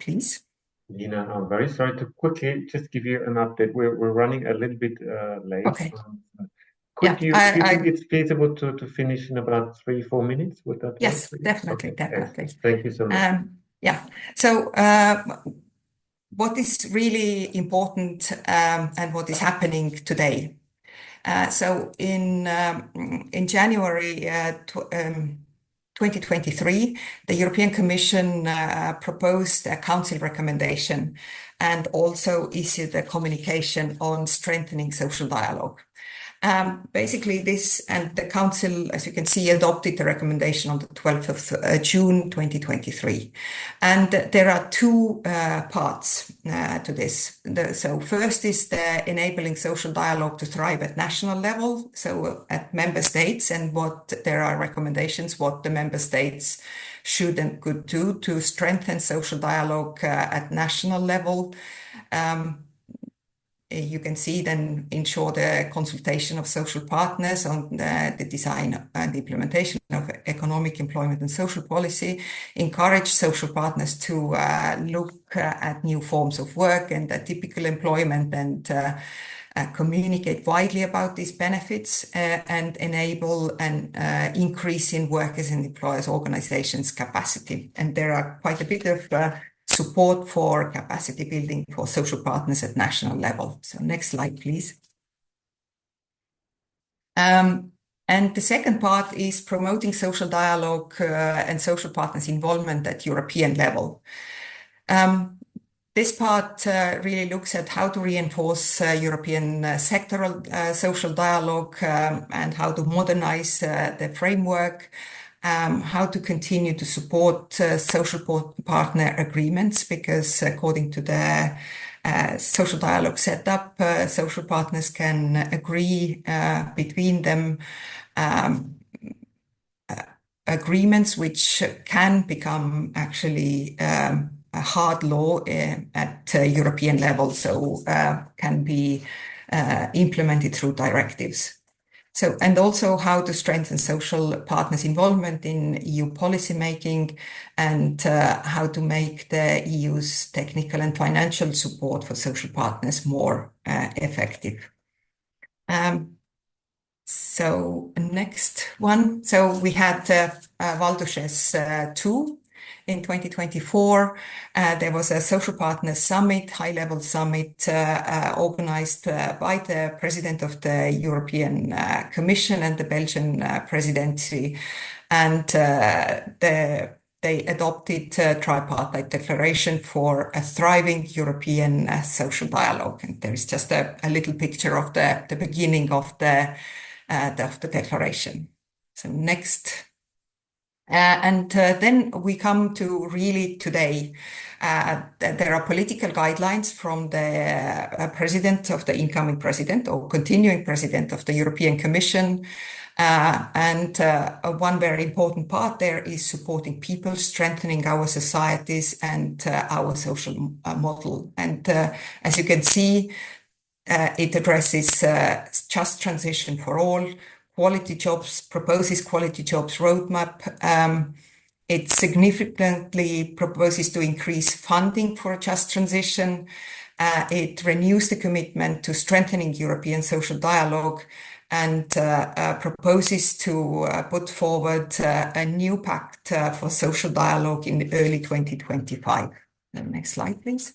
please. Lina, I'm very sorry to quickly just give you an update. We're running a little bit late. Okay. Do you think it's feasible to finish in about 3-4 minutes? Would that yes, work? definitely, Okay. definitely. Yes. Thank you so much. So what is really important and what is happening today? So in January 2023, the European Commission proposed a council recommendation and also issued a communication on strengthening social dialogue. Basically this, and the council, as you can see, adopted the recommendation on the 12th of June 2023. And there are two parts to this. So first is the enabling social dialogue to thrive at national level, so at member states, and what there are recommendations, what the member states should and could do to strengthen social dialogue at national level. you can see then ensure the consultation of social partners on the design and implementation of economic, employment and social policy, encourage social partners to look at new forms of work and atypical employment and communicate widely about these benefits and enable an increase in workers' and employers' organizations' capacity. And there are quite a bit of support for capacity building for social partners at national level. So next slide, please. And the second part is promoting social dialogue and social partners' involvement at European level. This part really looks at how to reinforce European sectoral social dialogue and how to modernize the framework, how to continue to support social partner agreements, because according to the social dialogue setup, social partners can agree between them agreements which can become actually a hard law at European level, so can be implemented through directives. So, and also how to strengthen social partners' involvement in EU policy making and how to make the EU's technical and financial support for social partners more effective. So next one. So we had Valdushes 2 in 2024. There was a social partners summit, high-level summit organized by the president of the European Commission and the Belgian presidency. And they adopted a tripartite declaration for a thriving European social dialogue. And there is just a little picture of the beginning of the declaration. So next. And then we come to really today. There are political guidelines from the president of the incoming president or continuing president of the European Commission. And one very important part there is supporting people, strengthening our societies and our social model. And as you can see, it addresses just transition for all, quality jobs, proposes quality jobs roadmap. It significantly proposes to increase funding for a just transition. It renews the commitment to strengthening European social dialogue and proposes to put forward a new pact for social dialogue in early 2025. The next slide, please.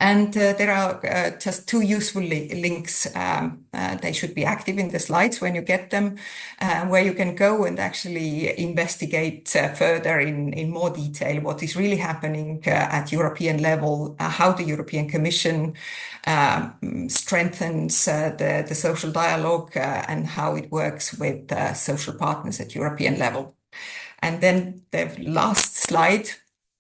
And there are just two useful links. They should be active in the slides when you get them, where you can go and actually investigate further in more detail what is really happening at European level, how the European Commission strengthens the social dialogue and how it works with social partners at European level. And then the last slide.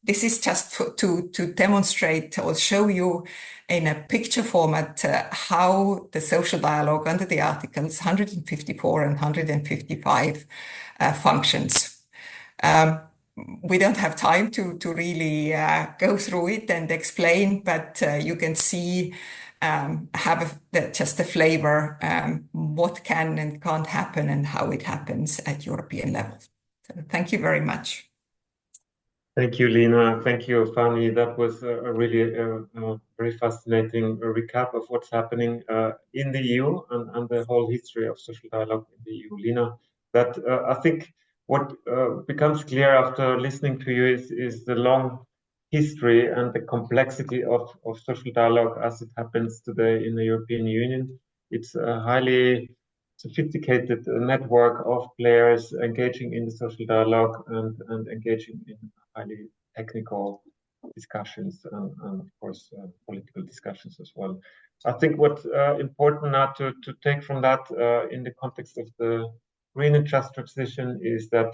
This is just to demonstrate or show you in a picture format how the social dialogue under the articles 154 and 155 functions. We don't have time to really go through it and explain, but you can see, just a flavor, what can and can't happen and how it happens at European level. So thank you very much. Thank you, Lina. Thank you, Fanny. That was a really very fascinating recap of what's happening in the EU and the whole history of social dialogue in the EU. Lina, that I think what becomes clear after listening to you is the long history and the complexity of social dialogue as it happens today in the European Union. It's a highly sophisticated network of players engaging in the social dialogue and engaging in highly technical discussions and of course political discussions as well. I think what's important now to take from that in the context of the green and just transition is that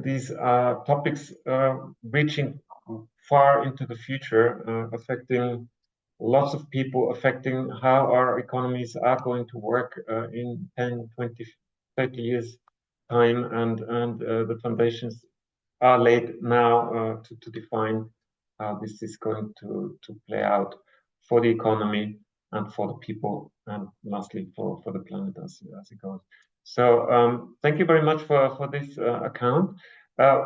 these topics reaching far into the future, affecting lots of people, affecting how our economies are going to work in 10, 20, 30 years time, and the foundations are laid now to define how this is going to play out for the economy and for the people, and lastly for the planet as it goes. So thank you very much for this account.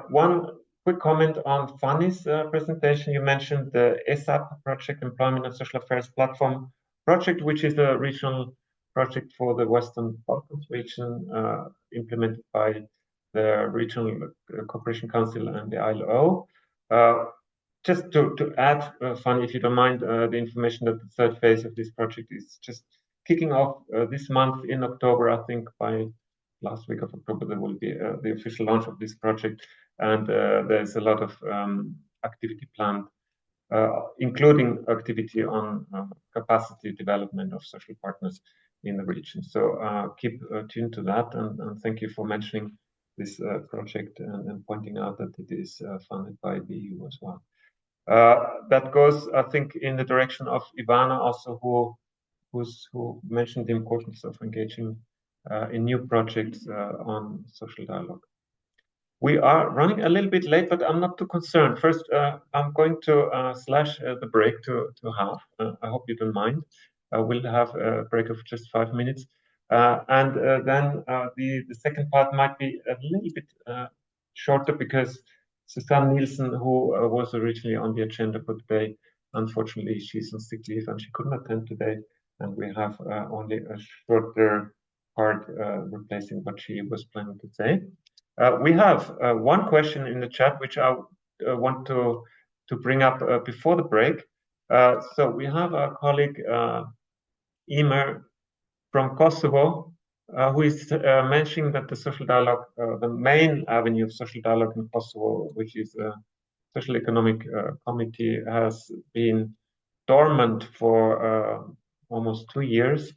One quick comment on Fanny's presentation. You mentioned the ESAP project, Employment and Social Affairs Platform project, which is a regional project for the Western Balkans region, implemented by the Regional Cooperation Council and the ILO. Just to add, Fanny, if you don't mind, the information that the third phase of this project is just kicking off this month in October. I think by last week of October there will be the official launch of this project, and there's a lot of activity planned, including activity on capacity development of social partners in the region. So keep tuned to that, and thank you for mentioning this project and pointing out that it is funded by the EU as well. That goes, I think, in the direction of Ivana also, who mentioned the importance of engaging in new projects on social dialogue. We are running a little bit late, but I'm not too concerned. First, I'm going to slash the break to half. I hope you don't mind. We'll have a break of just 5 minutes. And then the second part might be a little bit shorter because Susanne Nielsen, who was originally on the agenda for today, unfortunately, she's on sick leave and she couldn't attend today. And we have only a shorter part replacing what she was planning to say. We have one question in the chat, which I want to bring up before the break. So we have a colleague, Emer from Kosovo, who is mentioning that the social dialogue, the main avenue of social dialogue in Kosovo, which is a social economic committee, has been dormant for almost 2 years.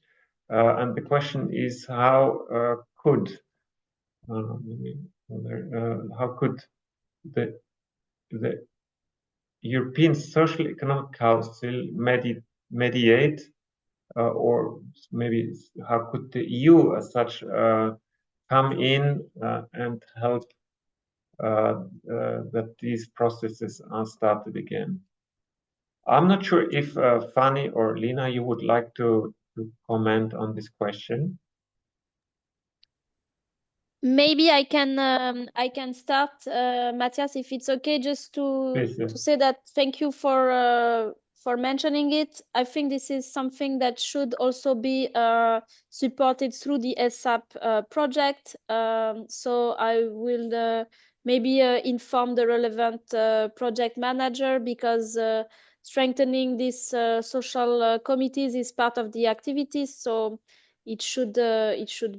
And the question is, how could the European Social Economic Council mediate, or maybe how could the EU as such come in and help that these processes are started again? I'm not sure if Fanny or Lina, you would like to comment on this question. Maybe I can start, Matthias, if it's okay, just Please, yeah. to say that thank you for mentioning it. I think this is something that should also be supported through the ESAP project. So I will maybe inform the relevant project manager, because strengthening these social committees is part of the activities. So it should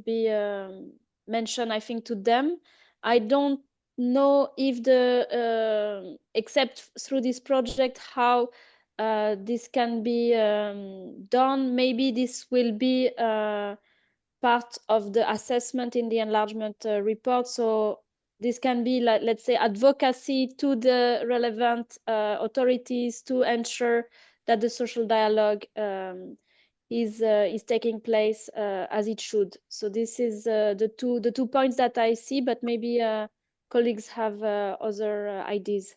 be mentioned, I think, to them. I don't know if except through this project, how this can be done. Maybe this will be part of the assessment in the enlargement report. So this can be, like, let's say, advocacy to the relevant authorities to ensure that the social dialogue is taking place as it should. So this is the two points that I see, but maybe colleagues have other ideas.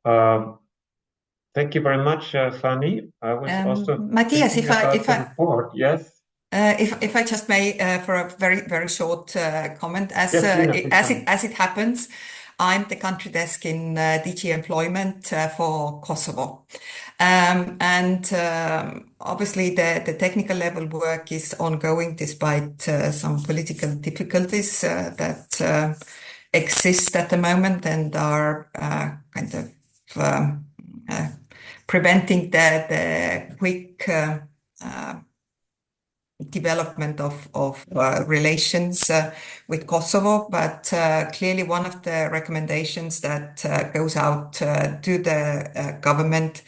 Thank you very much, Fanny. I was also Matthias, thinking about the report. Yes. If I just may, for a very short comment, as Yes, as it happens, I'm the country desk in DG Employment for Kosovo, and obviously the technical level work is ongoing despite some political difficulties that exist at the moment and are kind of preventing the quick development of relations with Kosovo. But clearly one of the recommendations that goes out to the government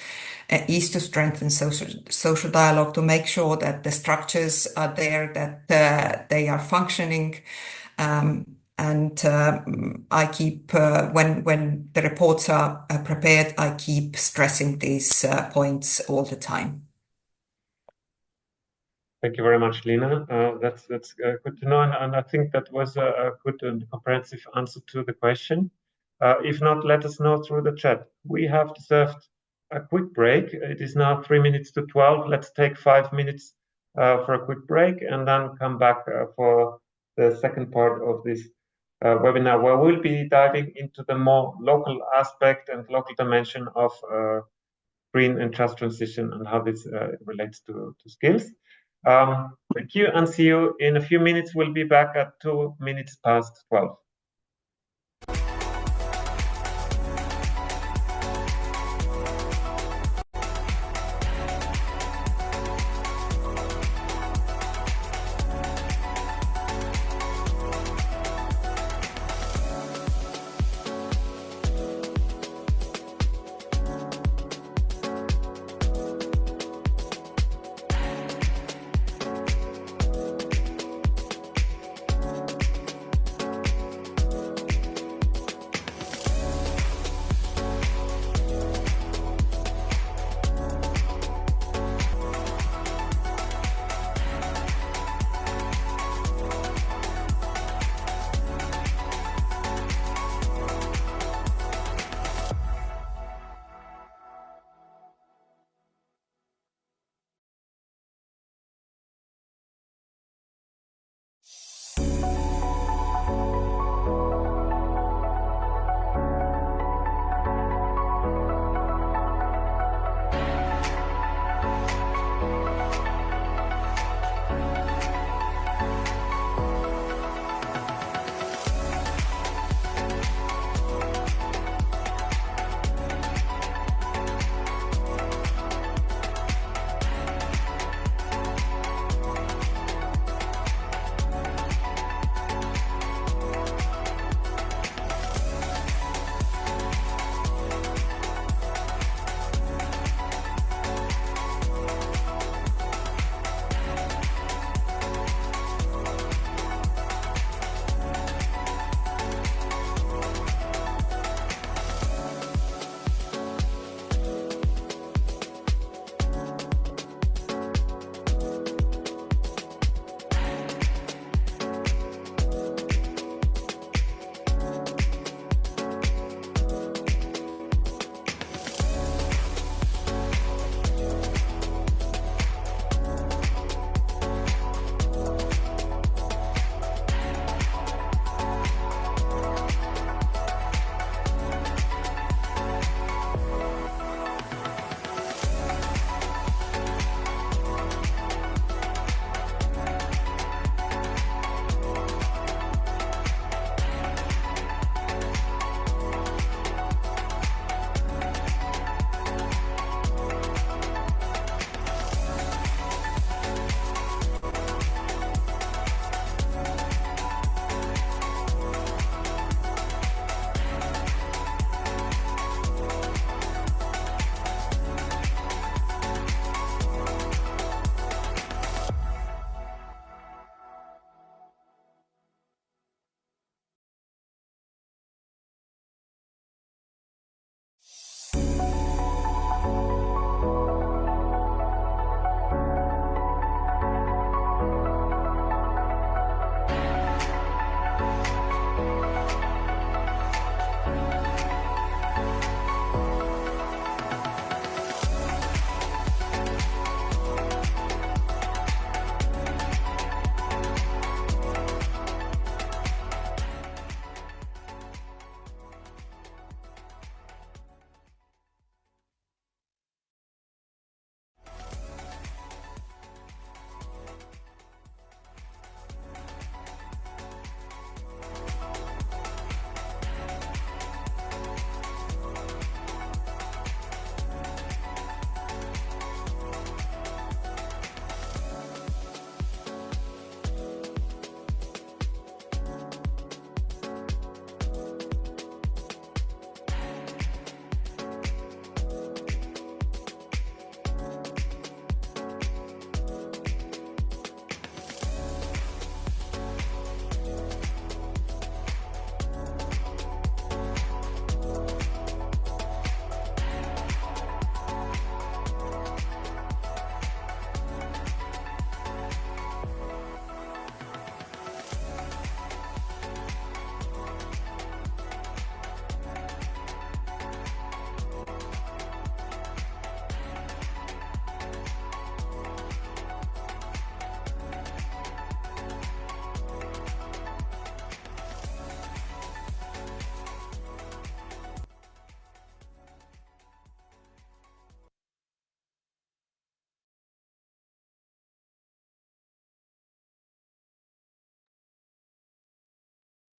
is to strengthen social dialogue, to make sure that the structures are there, that they are functioning. And I keep, when the reports are prepared, I keep stressing these points all the time. Thank you very much, Lina. That's good to know, and I think that was a good and comprehensive answer to the question. If not, let us know through the chat. We have reserved a quick break. It is now 3 minutes to 12. Let's take 5 minutes for a quick break and then come back for the second part of this webinar, where we'll be diving into the more local aspect and local dimension of green and just transition and how this relates to skills. Thank you and see you in a few minutes. We'll be back at 2 minutes past 12.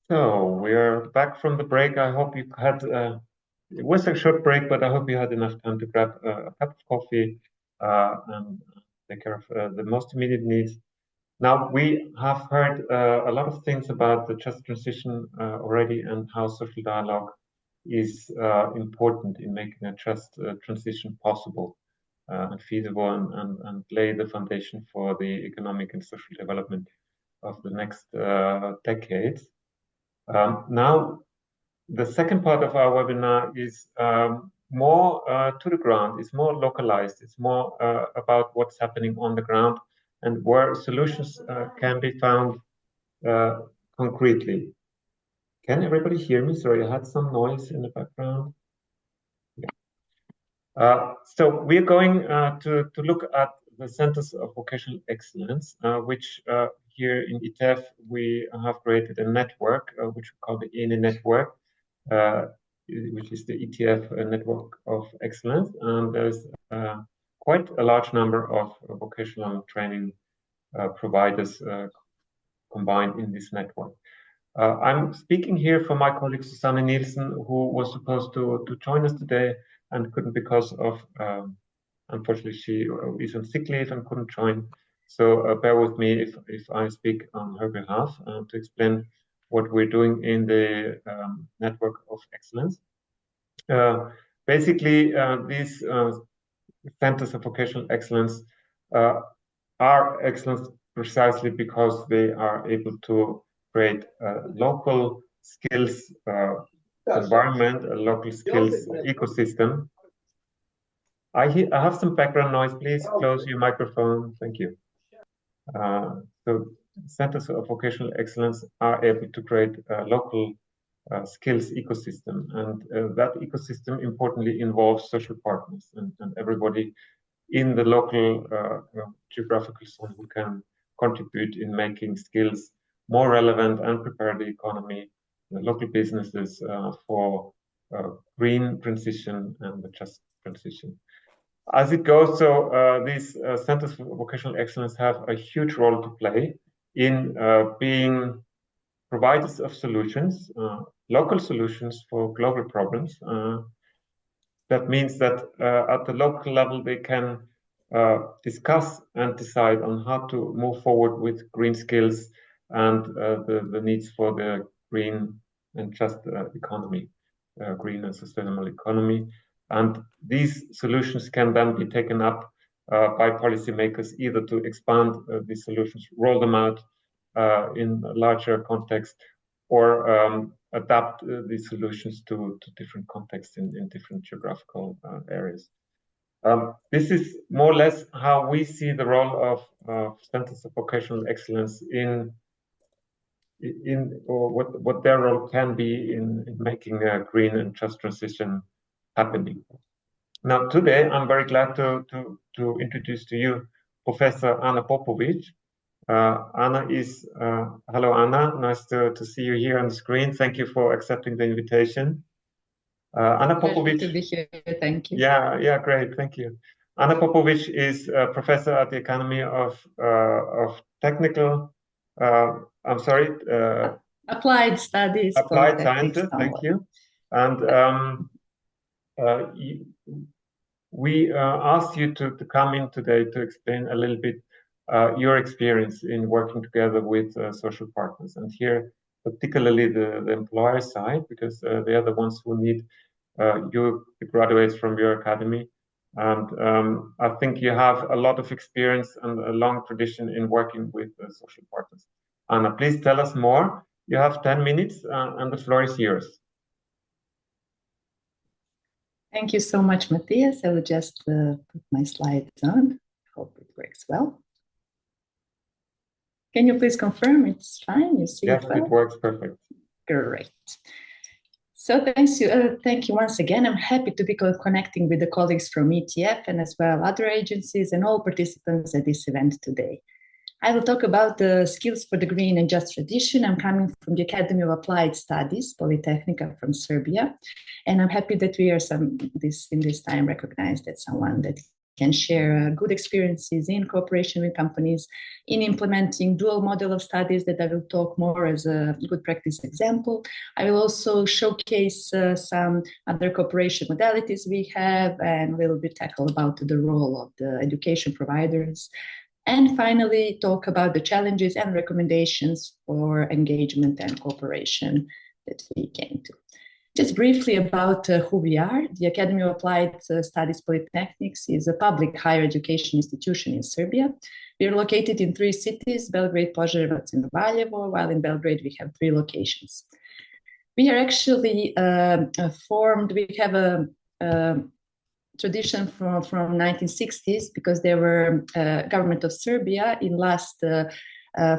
So we are back from the break. I hope you had, it was a short break, but I hope you had enough time to grab a cup of coffee and take care of the most immediate needs. Now, we have heard a lot of things about the just transition already and how social dialogue is important in making a just transition possible and feasible and lay the foundation for the economic and social development of the next decades. Now, the second part of our webinar is more to the ground, it's more localized, it's more about what's happening on the ground and where solutions can be found concretely. Can everybody hear me? Sorry, I had some noise in the background. Yeah. So we're going to look at the Centers of Vocational Excellence, which here in ITEF we have created a network, which we call the INE network, which is the ETF network of excellence. And there's quite a large number of vocational training providers combined in this network. I'm speaking here for my colleague Susanne Nielsen, who was supposed to join us today and couldn't because of, unfortunately, she is on sick leave and couldn't join. So bear with me if I speak on her behalf to explain what we're doing in the network of excellence. Basically, these centers of vocational excellence are excellence precisely because they are able to create a local skills environment, a local skills ecosystem. I have some background noise. Please close your microphone. Thank you. So centers of vocational excellence are able to create a local skills ecosystem, and that ecosystem importantly involves social partners and everybody in the local geographical zone who can contribute in making skills more relevant and prepare the economy, the local businesses for green transition and the just transition. As it goes, so these centers for vocational excellence have a huge role to play in being providers of solutions, local solutions for global problems. That means that at the local level, they can discuss and decide on how to move forward with green skills and the needs for the green and just economy, green and sustainable economy. And these solutions can then be taken up by policymakers either to expand these solutions, roll them out in a larger context, or adapt these solutions to different contexts in different geographical areas. This is more or less how we see the role of centers of vocational excellence in or what their role can be in making a green and just transition happening. Now, today, I'm very glad to introduce to you Professor Anna Popovic. Anna is, hello Anna, nice to see you here on the screen. Thank you for accepting the invitation. Anna Popovic. To be here, thank you. Yeah, great, thank you. Anna Popovic is a professor at the Academy of Technical, Applied Studies. Applied Sciences, thank you. And we asked you to come in today to explain a little bit your experience in working together with social partners, and here particularly the employer side, because they are the ones who need you, the graduates from your academy. And I think you have a lot of experience and a long tradition in working with social partners. Anna, please tell us more. You have 10 minutes and the floor is yours. Thank you so much, Matthias. I will just put my slides on. Hope it works well. Can you please confirm it's fine? You see yes, it well? It works perfect. Great. So thank you once again. I'm happy to be connecting with the colleagues from ETF and as well other agencies and all participants at this event today. I will talk about the skills for the green and just transition. I'm coming from the Academy of Applied Studies, Polytechnica from Serbia, and I'm happy that we are in this time recognized as someone that can share good experiences in cooperation with companies, in implementing dual model of studies that I will talk more as a good practice example. I will also showcase some other cooperation modalities we have, and we'll be tackle about the role of the education providers. And finally, talk about the challenges and recommendations for engagement and cooperation that we came to. Just briefly about who we are. The Academy of Applied Studies Polytechnics is a public higher education institution in Serbia. We are located in 3 cities, Belgrade, Požarevac, and Valjevo, while in Belgrade we have 3 locations. We are actually formed, we have a tradition from 1960s, because there were government of Serbia in last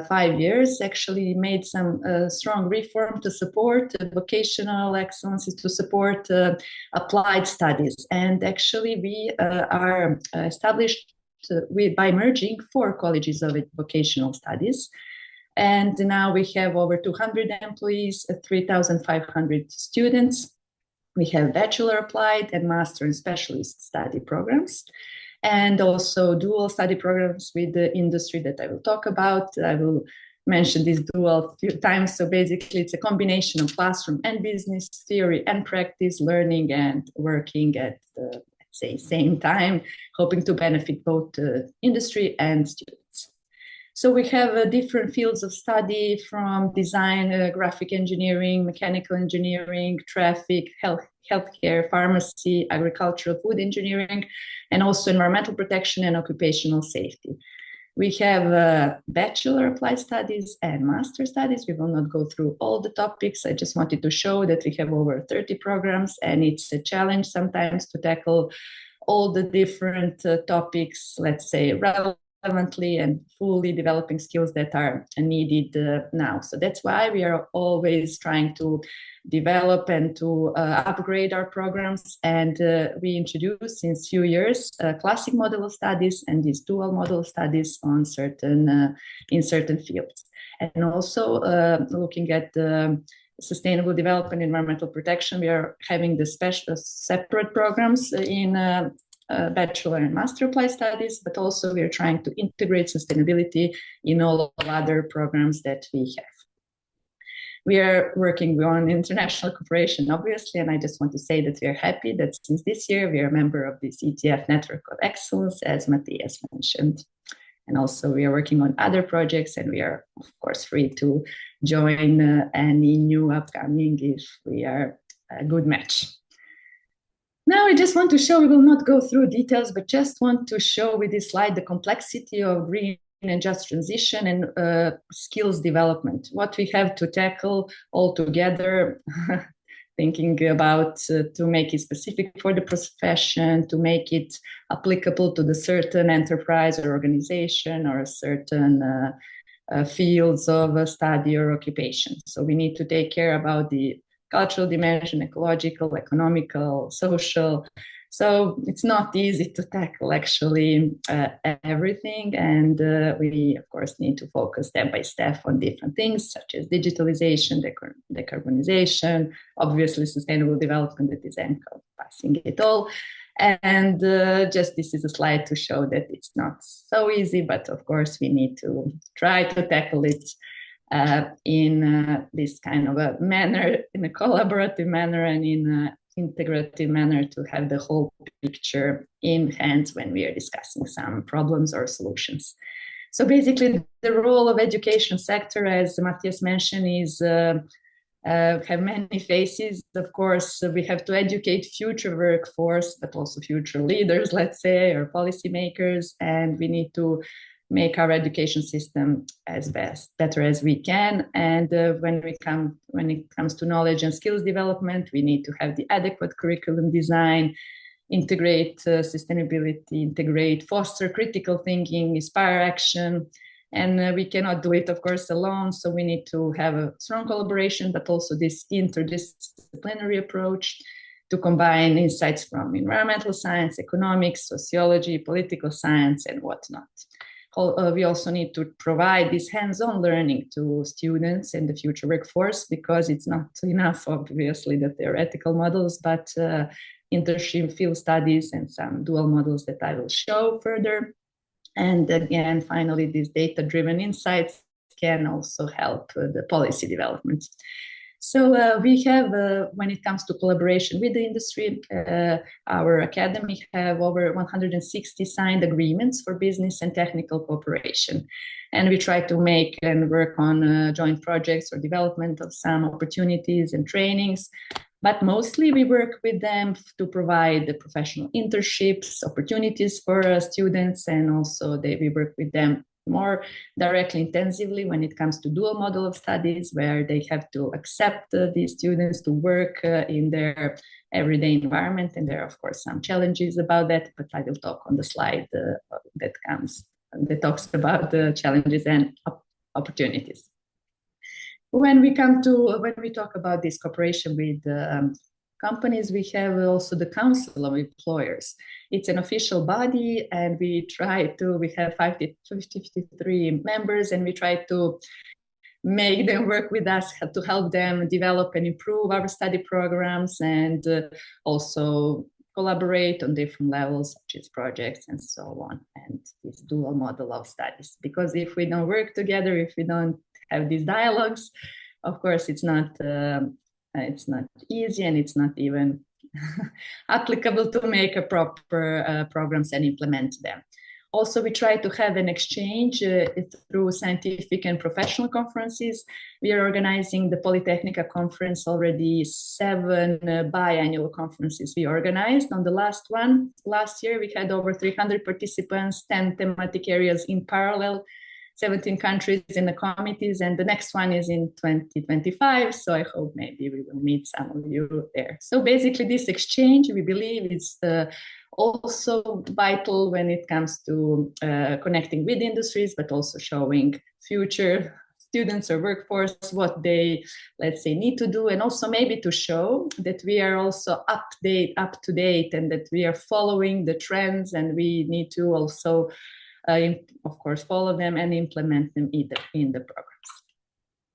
5 years actually made some strong reform to support vocational excellences, to support applied studies. And actually we are established by merging 4 colleges of vocational studies. And now we have over 200 employees, 3,500 students. We have bachelor applied and master and specialist study programs, and also dual study programs with the industry that I will talk about. I will mention this dual a few times. So basically it's a combination of classroom and business, theory and practice, learning and working at the, let's say, same time, hoping to benefit both industry and students. So we have different fields of study, from design, graphic engineering, mechanical engineering, traffic, healthcare, pharmacy, agricultural, food engineering, and also environmental protection and occupational safety. We have bachelor applied studies and master studies. We will not go through all the topics. I just wanted to show that we have over 30 programs, and it's a challenge sometimes to tackle all the different topics, let's say, relevantly and fully developing skills that are needed now. So that's why we are always trying to develop and to upgrade our programs. And we introduced since few years a classic model of studies and this dual model of studies on certain in certain fields. And also looking at sustainable development, environmental protection, we are having the special separate programs in bachelor and master applied studies, but also we are trying to integrate sustainability in all other programs that we have. We are working on international cooperation, obviously, and I just want to say that we are happy that since this year we are a member of this ETF Network of Excellence, as Matthias mentioned. And also we are working on other projects, and we are, of course, free to join any new upcoming if we are a good match. Now I just want to show, we will not go through details, but just want to show with this slide the complexity of green and just transition and skills development, what we have to tackle all together, thinking about to make it specific for the profession, to make it applicable to the certain enterprise or organization or certain fields of study or occupation. So we need to take care about the cultural dimension, ecological, economical, social. So it's not easy to tackle actually everything. And we, of course, need to focus step by step on different things, such as digitalization, decarbonization, obviously sustainable development that is encompassing it all. And just this is a slide to show that it's not so easy, but of course we need to try to tackle it in this kind of a manner, in a collaborative manner and in an integrative manner, to have the whole picture in hand when we are discussing some problems or solutions. So basically the role of education sector, as Matthias mentioned, is have many faces. Of course, we have to educate future workforce, but also future leaders, let's say, or policymakers, and we need to make our education system as better as we can. And when it comes to knowledge and skills development, we need to have the adequate curriculum design, integrate sustainability, foster critical thinking, inspire action. And we cannot do it, of course, alone. So we need to have a strong collaboration, but also this interdisciplinary approach to combine insights from environmental science, economics, sociology, political science, and whatnot. We also need to provide this hands-on learning to students and the future workforce, because it's not enough, obviously, the theoretical models, but internship field studies and some dual models that I will show further. And again, finally, these data-driven insights can also help the policy development. So we have, when it comes to collaboration with the industry, our academy have over 160 signed agreements for business and technical cooperation. And we try to make and work on joint projects or development of some opportunities and trainings. But mostly we work with them to provide the professional internships, opportunities for students, and also we work with them more directly, intensively when it comes to dual model of studies, where they have to accept these students to work in their everyday environment. And there are, of course, some challenges about that, but I will talk on the slide that talks about the challenges and opportunities. When we talk about this cooperation with companies, we have also the Council of Employers. It's an official body, and we have 53 members, and we try to make them work with us to help them develop and improve our study programs, and also collaborate on different levels, such as projects and so on, and this dual model of studies. Because if we don't work together, if we don't have these dialogues, of course, it's not easy, and it's not even applicable to make a proper programs and implement them. Also, we try to have an exchange through scientific and professional conferences. We are organizing the Polytechnica conference already, 7 biannual conferences we organized. On the last one, last year, we had over 300 participants, 10 thematic areas in parallel, 17 countries in the committees, and the next one is in 2025. So I hope maybe we will meet some of you there. So basically this exchange, we believe, is also vital when it comes to connecting with industries, but also showing future students or workforce what they, let's say, need to do, and also maybe to show that we are also up to date, and that we are following the trends, and we need to also of course, follow them and implement them in the programs.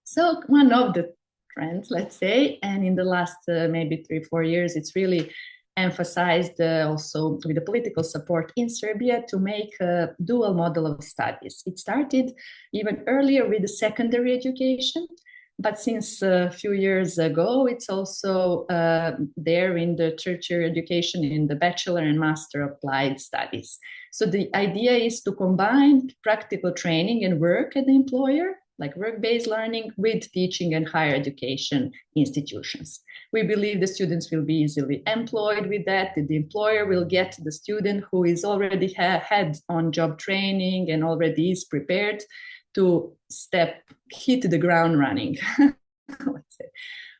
So one of the trends, let's say, and in the last maybe 3-4 years, it's really emphasized also with the political support in Serbia to make a dual model of studies. It started even earlier with the secondary education, but since a few years ago, it's also there in the tertiary education, in the bachelor and master applied studies. So the idea is to combine practical training and work at the employer, like work-based learning, with teaching and higher education institutions. We believe the students will be easily employed with that. The employer will get the student who is already had on-job training and already is prepared to hit the ground running, let's say.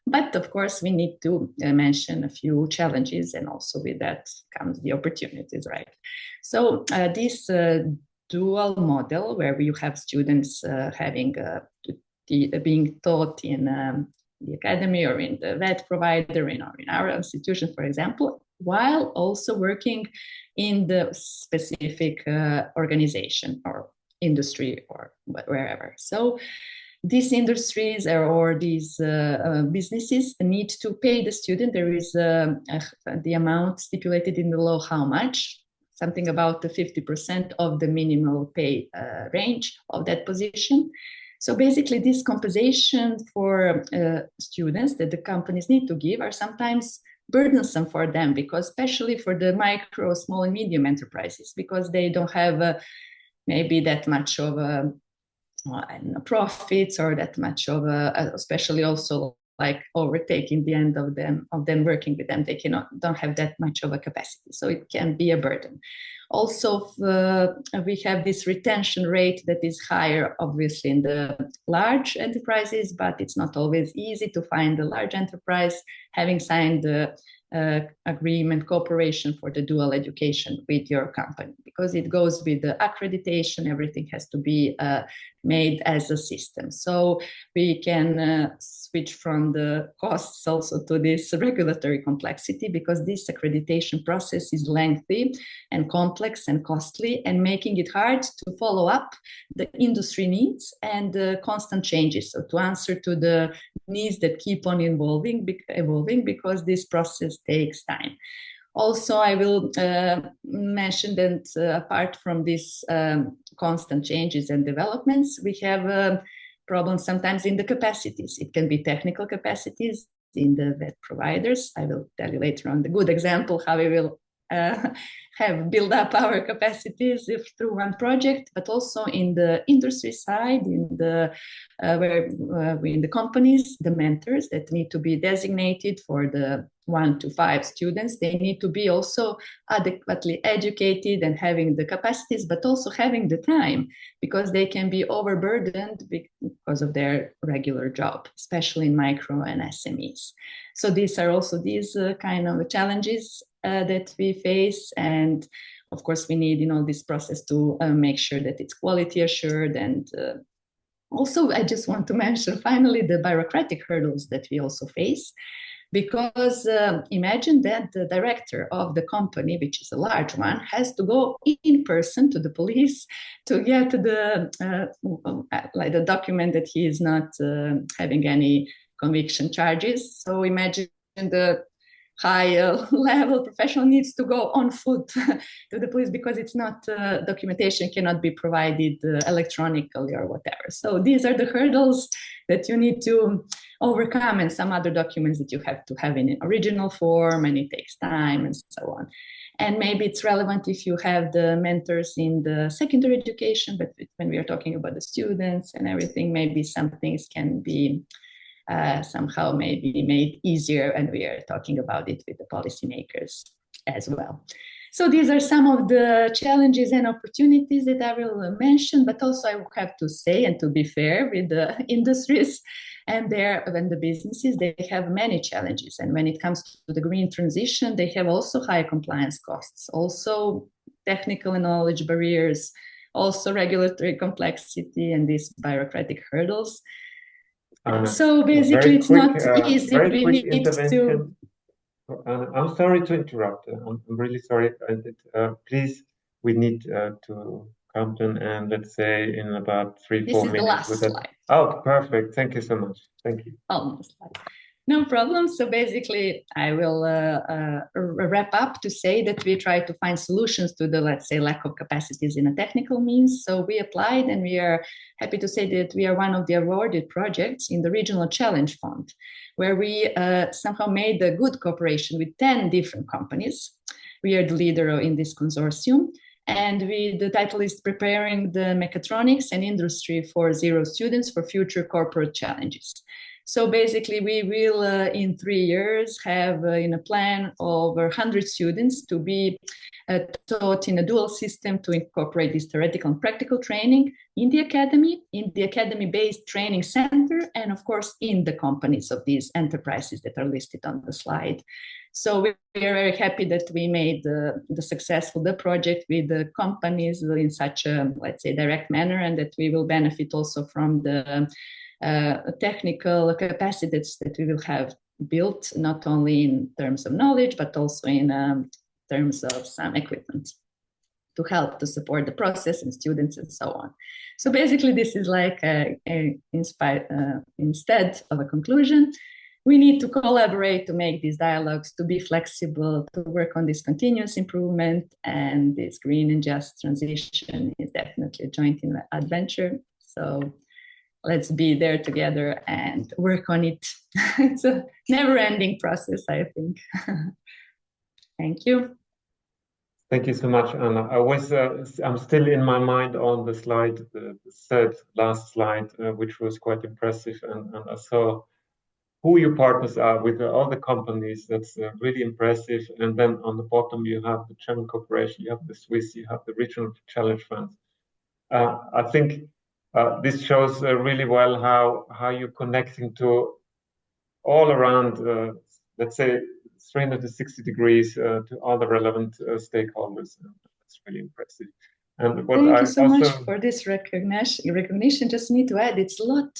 But of course, we need to mention a few challenges, and also with that comes the opportunities, right? So this dual model, where you have students being taught in the academy or in the VET provider, in our institution, for example, while also working in the specific organization or industry or wherever. So these industries or these businesses need to pay the student. There is the amount stipulated in the law, how much, something about the 50% of the minimal pay range of that position. So basically this compensation for students that the companies need to give are sometimes burdensome for them, because especially for the micro, small and medium enterprises, because they don't have maybe that much of profits, or that much of especially also like overtaking the end of them working with them. They don't have that much of a capacity, so it can be a burden. Also, we have this retention rate that is higher, obviously, in the large enterprises, but it's not always easy to find a large enterprise having signed the agreement, cooperation for the dual education with your company, because it goes with the accreditation. Everything has to be made as a system. So we can switch from the costs also to this regulatory complexity, because this accreditation process is lengthy and complex and costly, and making it hard to follow up the industry needs and constant changes. So to answer to the needs that keep on evolving, because this process takes time. Also, I will mention that apart from these constant changes and developments, we have problems sometimes in the capacities. It can be technical capacities in the vet providers. I will tell you later on the good example how we will have built up our capacities through one project, but also in the industry side, in the in the companies, the mentors that need to be designated for the 1 to 5 students, they need to be also adequately educated and having the capacities, but also having the time, because they can be overburdened because of their regular job, especially in micro and SMEs. So these are also these kind of challenges that we face. And of course, we need in all this process to make sure that it's quality assured. And also, I just want to mention finally the bureaucratic hurdles that we also face. Because imagine that the director of the company, which is a large one, has to go in person to the police to get the like the document that he is not having any conviction charges. So imagine the high level professional needs to go on foot to the police because it's not documentation cannot be provided electronically or whatever. So these are the hurdles that you need to overcome, and some other documents that you have to have in an original form, and it takes time and so on. And maybe it's relevant if you have the mentors in the secondary education, but when we are talking about the students and everything, maybe some things can be somehow maybe made easier, and we are talking about it with the policymakers as well. So these are some of the challenges and opportunities that I will mention, but also I have to say, and to be fair with the industries and the businesses, they have many challenges. And when it comes to the green transition, they have also high compliance costs, also technical and knowledge barriers, also regulatory complexity and these bureaucratic hurdles. So basically, it's not easy. Very quick intervention. I'm sorry to interrupt. I'm really sorry. Please, we need to come to an end, let's say, in about 3-4 minutes. This is the last slide. Oh, perfect. Thank you so much. Thank you. Almost. No problem. So basically, I will wrap up to say that we try to find solutions to the, let's say, lack of capacities in a technical means. So we applied, and we are happy to say that we are one of the awarded projects in the Regional Challenge Fund, where we somehow made a good cooperation with 10 different companies. We are the leader in this consortium. And the title is Preparing the Mechatronics and Industry for Zero Students for Future Corporate Challenges. So basically, we will, in 3 years, have in a plan over 100 students to be taught in a dual system to incorporate this theoretical and practical training in the academy-based training center, and of course, in the companies of these enterprises that are listed on the slide. So we are very happy that we made the project with the companies in such a, let's say, direct manner, and that we will benefit also from the technical capacities that we will have built, not only in terms of knowledge, but also in terms of some equipment to help to support the process and students and so on. So basically, this is like instead of a conclusion, we need to collaborate to make these dialogues, to be flexible, to work on this continuous improvement, and this green and just transition is definitely a joint adventure. So let's be there together and work on it. It's a never-ending process, I think. Thank you. Thank you so much, Anna. I'm still in my mind on the slide, the third last slide, which was quite impressive, and I saw who your partners are with all the companies. That's really impressive. And then on the bottom, you have the German corporation, you have the Swiss, you have the regional challenge funds. I think this shows really well how you're connecting to all around, let's say, 360 degrees to all the relevant stakeholders. That's really impressive. And what Thank you so much for this recognition. Just need to add, it's a lot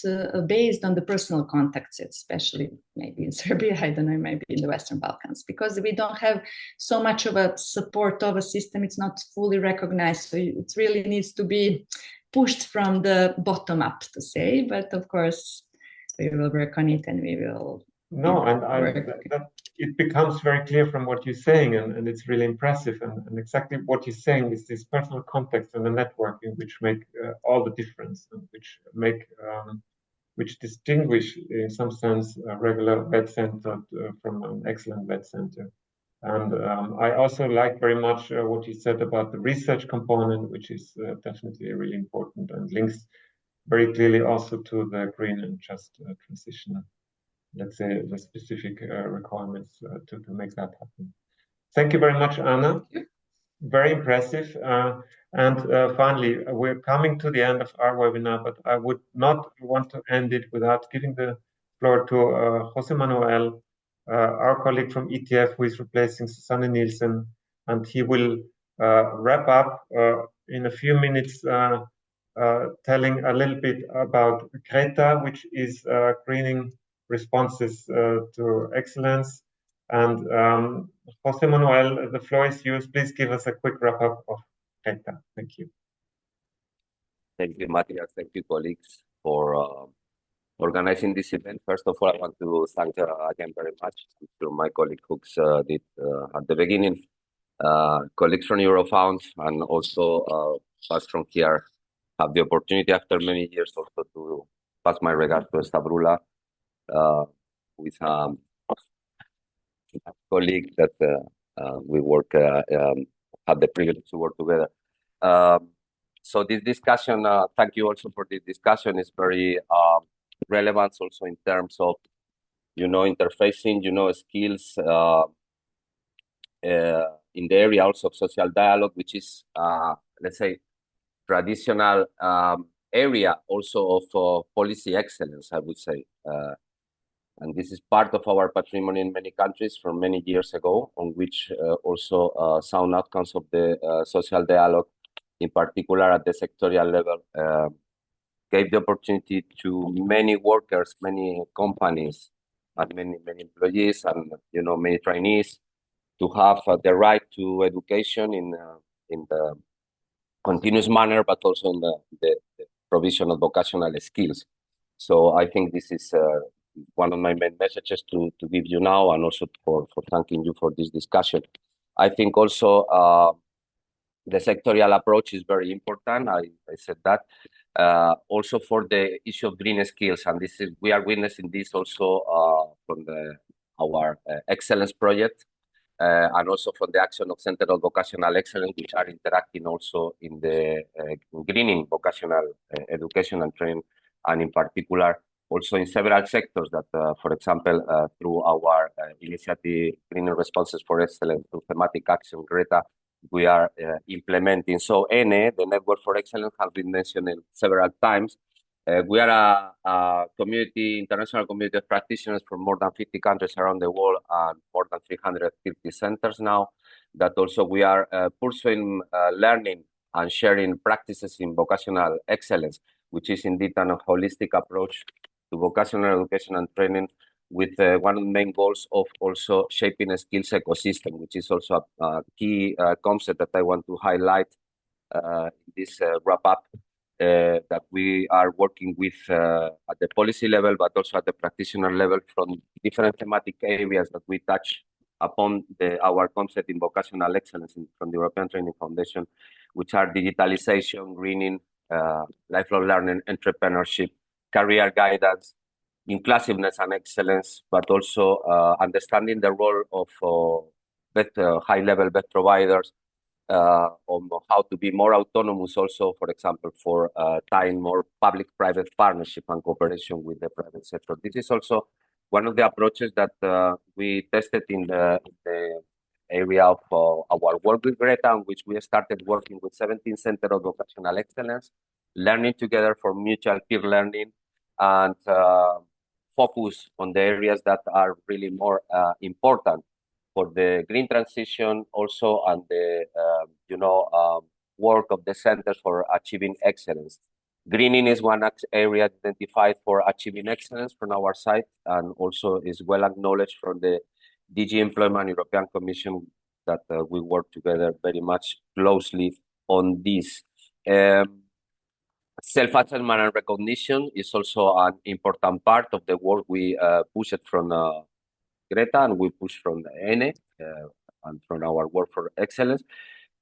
based on the personal contacts, especially maybe in Serbia, I don't know, maybe in the Western Balkans, because we don't have so much of a support of a system. It's not fully recognized. So it really needs to be pushed from the bottom up, to say. But of course, we will work on it, and we will. No, and it becomes very clear from what you're saying, and it's really impressive. And exactly what you're saying is this personal context and the networking which make all the difference, and which distinguish, in some sense, a regular vet center from an excellent vet center. And I also like very much what you said about the research component, which is definitely really important and links very clearly also to the green and just transition, let's say, the specific requirements to make that happen. Thank you very much, Anna. Very impressive. And finally, we're coming to the end of our webinar, but I would not want to end it without giving the floor to Jose Manuel, our colleague from ETF, who is replacing Susanne Nielsen, and he will wrap up in a few minutes, telling a little bit about Greta, which is greening responses to excellence. And Jose Manuel, the floor is yours. Please give us a quick wrap-up of Greta. Thank you. Thank you, Matthias. Thank you, colleagues, for organizing this event. First of all, I want to thank again very much to my colleague Hooks did at the beginning, colleagues from Eurofound, and also us from here have the opportunity after many years also to pass my regards to Stavroula, with a colleague that we work, have the privilege to work together. So this discussion, thank you also for this discussion, is very relevant also in terms of, interfacing, skills in the area also of social dialogue, which is, let's say, traditional area also of policy excellence, I would say. And this is part of our patrimony in many countries from many years ago, on which also sound outcomes of the social dialogue, in particular at the sectorial level, gave the opportunity to many workers, many companies, and many employees, and many trainees to have the right to education in the continuous manner, but also in the provision of vocational skills. So I think this is one of my main messages to give you now, and also for thanking you for this discussion. I think also the sectorial approach is very important. I said that. Also for the issue of green skills, and we are witnessing this also from our excellence project, and also from the action of Center of Vocational Excellence, which are interacting also in the greening vocational education and training, and in particular also in several sectors that, for example, through our initiative Greening Responses for Excellence, through thematic action Greta, we are implementing. So ENE, the Network for Excellence, has been mentioned several times. We are a international community of practitioners from more than 50 countries around the world, and more than 350 centers now, that also we are pursuing learning and sharing practices in vocational excellence, which is indeed a holistic approach to vocational education and training, with one of the main goals of also shaping a skills ecosystem, which is also a key concept that I want to highlight in this wrap-up, that we are working with at the policy level, but also at the practitioner level, from different thematic areas that we touch upon our concept in vocational excellence from the European Training Foundation, which are digitalization, greening, lifelong learning, entrepreneurship, career guidance, inclusiveness and excellence, but also understanding the role of high-level vet providers, on how to be more autonomous also, for example, for tying more public-private partnership and cooperation with the private sector. This is also one of the approaches that we tested in the area of our work with Greta, in which we started working with 17 Centers of Vocational Excellence, learning together for mutual peer learning, and focus on the areas that are really more important for the green transition also, and the work of the centers for achieving excellence. Greening is one area identified for achieving excellence from our side, and also is well acknowledged from the DG Employment European Commission, that we work together very much closely on this. Self-assessment and recognition is also an important part of the work we pushed from Greta, and we push from the ENE and from our work for excellence.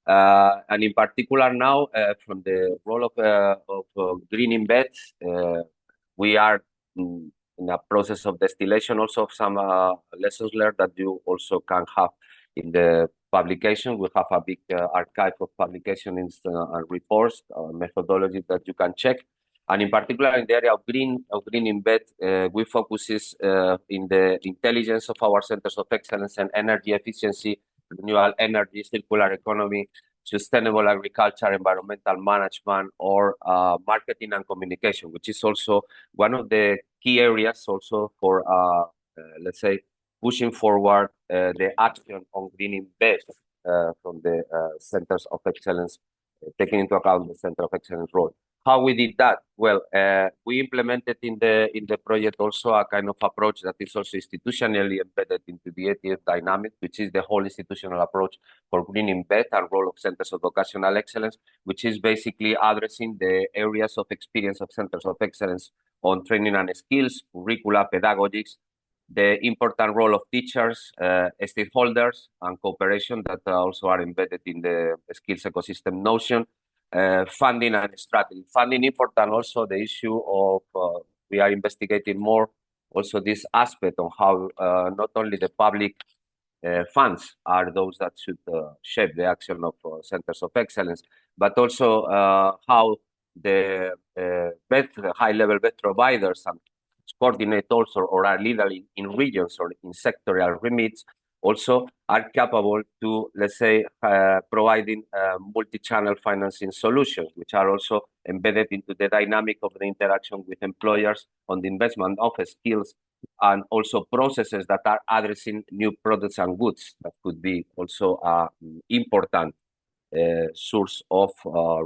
And in particular now, from the role of green embeds, we are in a process of distillation also of some lessons learned that you also can have in the publication. We have a big archive of publications and reports, methodology that you can check. And in particular, in the area of green embed, we focuses in the intelligence of our centers of excellence and energy efficiency, renewable energy, circular economy, sustainable agriculture, environmental management, or marketing and communication, which is also one of the key areas also for, let's say, pushing forward the action on green embed from the centers of excellence, taking into account the center of excellence role. How we did that? Well, we implemented in the project also a kind of approach that is also institutionally embedded into the ETF dynamic, which is the whole institutional approach for green embed and role of centers of vocational excellence, which is basically addressing the areas of experience of centers of excellence on training and skills, curricula, pedagogics, the important role of teachers, stakeholders, and cooperation that also are embedded in the skills ecosystem notion. Funding and strategy. Funding important also the issue of, we are investigating more also this aspect on how not only the public funds are those that should shape the action of centers of excellence, but also how the high-level bed providers and coordinate also or are leader in regions or in sectorial remits also are capable to, let's say, providing multi-channel financing solutions, which are also embedded into the dynamic of the interaction with employers on the investment of skills and also processes that are addressing new products and goods that could be also an important source of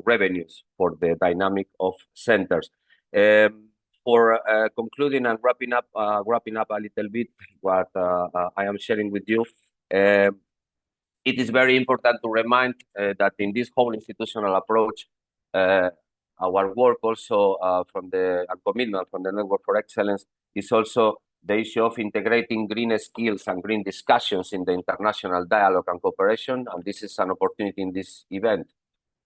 revenues for the dynamic of centers. For concluding and wrapping up a little bit what I am sharing with you, it is very important to remind that in this whole institutional approach, our work also from the commitment from the Network for Excellence is also the issue of integrating green skills and green discussions in the international dialogue and cooperation. And this is an opportunity in this event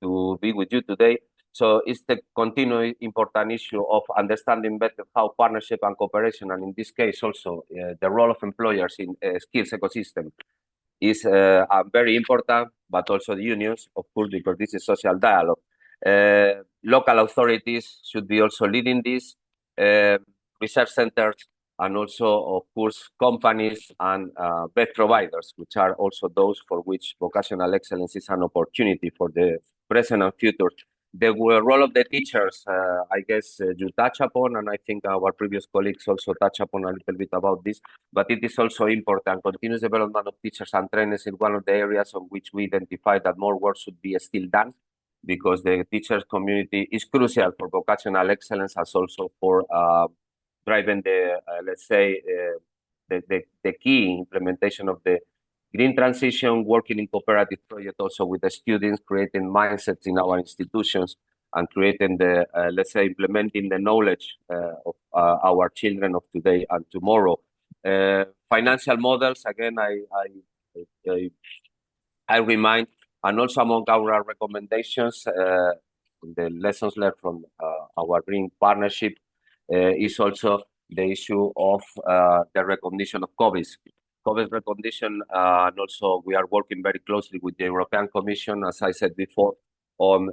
to be with you today. So it's the continuing important issue of understanding better how partnership and cooperation, and in this case also the role of employers in skills ecosystem is very important, but also the unions, of course, because this is social dialogue. Local authorities should be also leading this, research centers, and also, of course, companies and bed providers, which are also those for which vocational excellence is an opportunity for the present and future. The role of the teachers, I guess you touch upon, and I think our previous colleagues also touch upon a little bit about this, but it is also important. Continuous development of teachers and trainers is one of the areas on which we identify that more work should be still done, because the teachers community is crucial for vocational excellence as also for driving the, let's say, the key implementation of the green transition, working in cooperative project also with the students, creating mindsets in our institutions and creating the, let's say, implementing the knowledge of our children of today and tomorrow. Financial models, again, I remind, and also among our recommendations, the lessons learned from our green partnership is also the issue of the recognition of COVID recognition, and also we are working very closely with the European Commission, as I said before, on,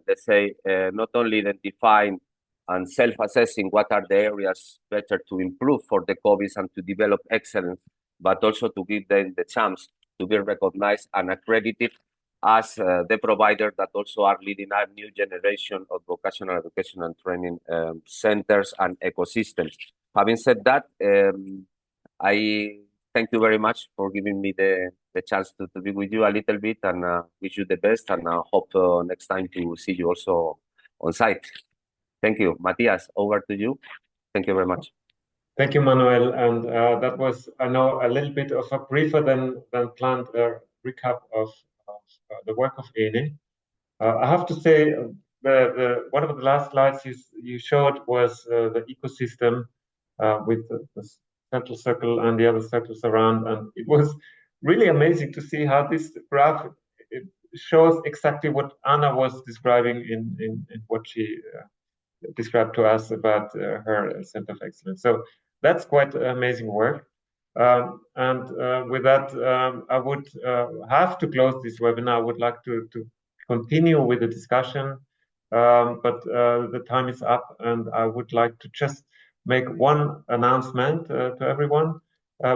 let's say, not only identifying and self-assessing what are the areas better to improve for the COVID and to develop excellence, but also to give them the chance to be recognized and accredited as the provider that also are leading a new generation of vocational education and training centers and ecosystems. Having said that, I thank you very much for giving me the chance to be with you a little bit, and wish you the best, and hope next time to see you also on site. Thank you. Matthias, over to you. Thank you very much. Thank you, Manuel. And that was, I know, a little bit of a briefer than planned recap of the work of ENE. I have to say, one of the last slides you showed was the ecosystem with the central circle and the other circles around. And it was really amazing to see how this graph shows exactly what Anna was describing in what she described to us about her Center of Excellence. So that's quite amazing work. With that, I would have to close this webinar. I would like to continue with the discussion, but the time is up, and I would like to just make one announcement to everyone.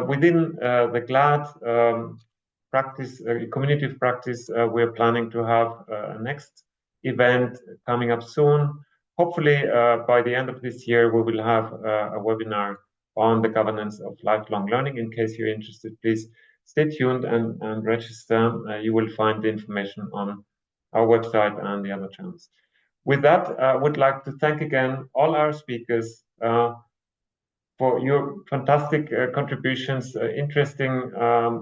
Within the GLAD practice, community of practice, we're planning to have a next event coming up soon. Hopefully, by the end of this year, we will have a webinar on the governance of lifelong learning. In case you're interested, please stay tuned and register. You will find the information on our website and the other channels. With that, I would like to thank again all our speakers for your fantastic contributions, interesting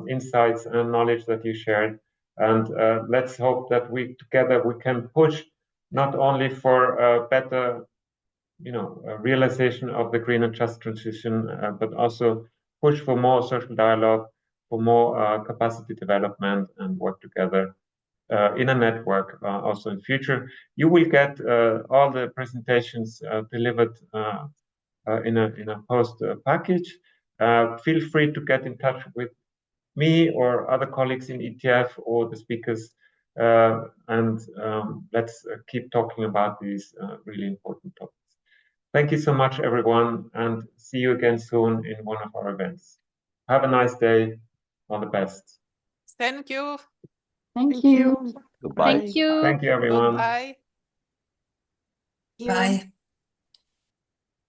insights and knowledge that you shared. And let's hope that together we can push not only for better realization of the green and just transition, but also push for more social dialogue, for more capacity development, and work together in a network also in future. You will get all the presentations delivered in a post package. Feel free to get in touch with me or other colleagues in ETF or the speakers, and let's keep talking about these really important topics. Thank you so much, everyone, and see you again soon in one of our events. Have a nice day. All the best. Thank you. Thank you. Goodbye. Thank you. Thank you, everyone. Goodbye. Bye.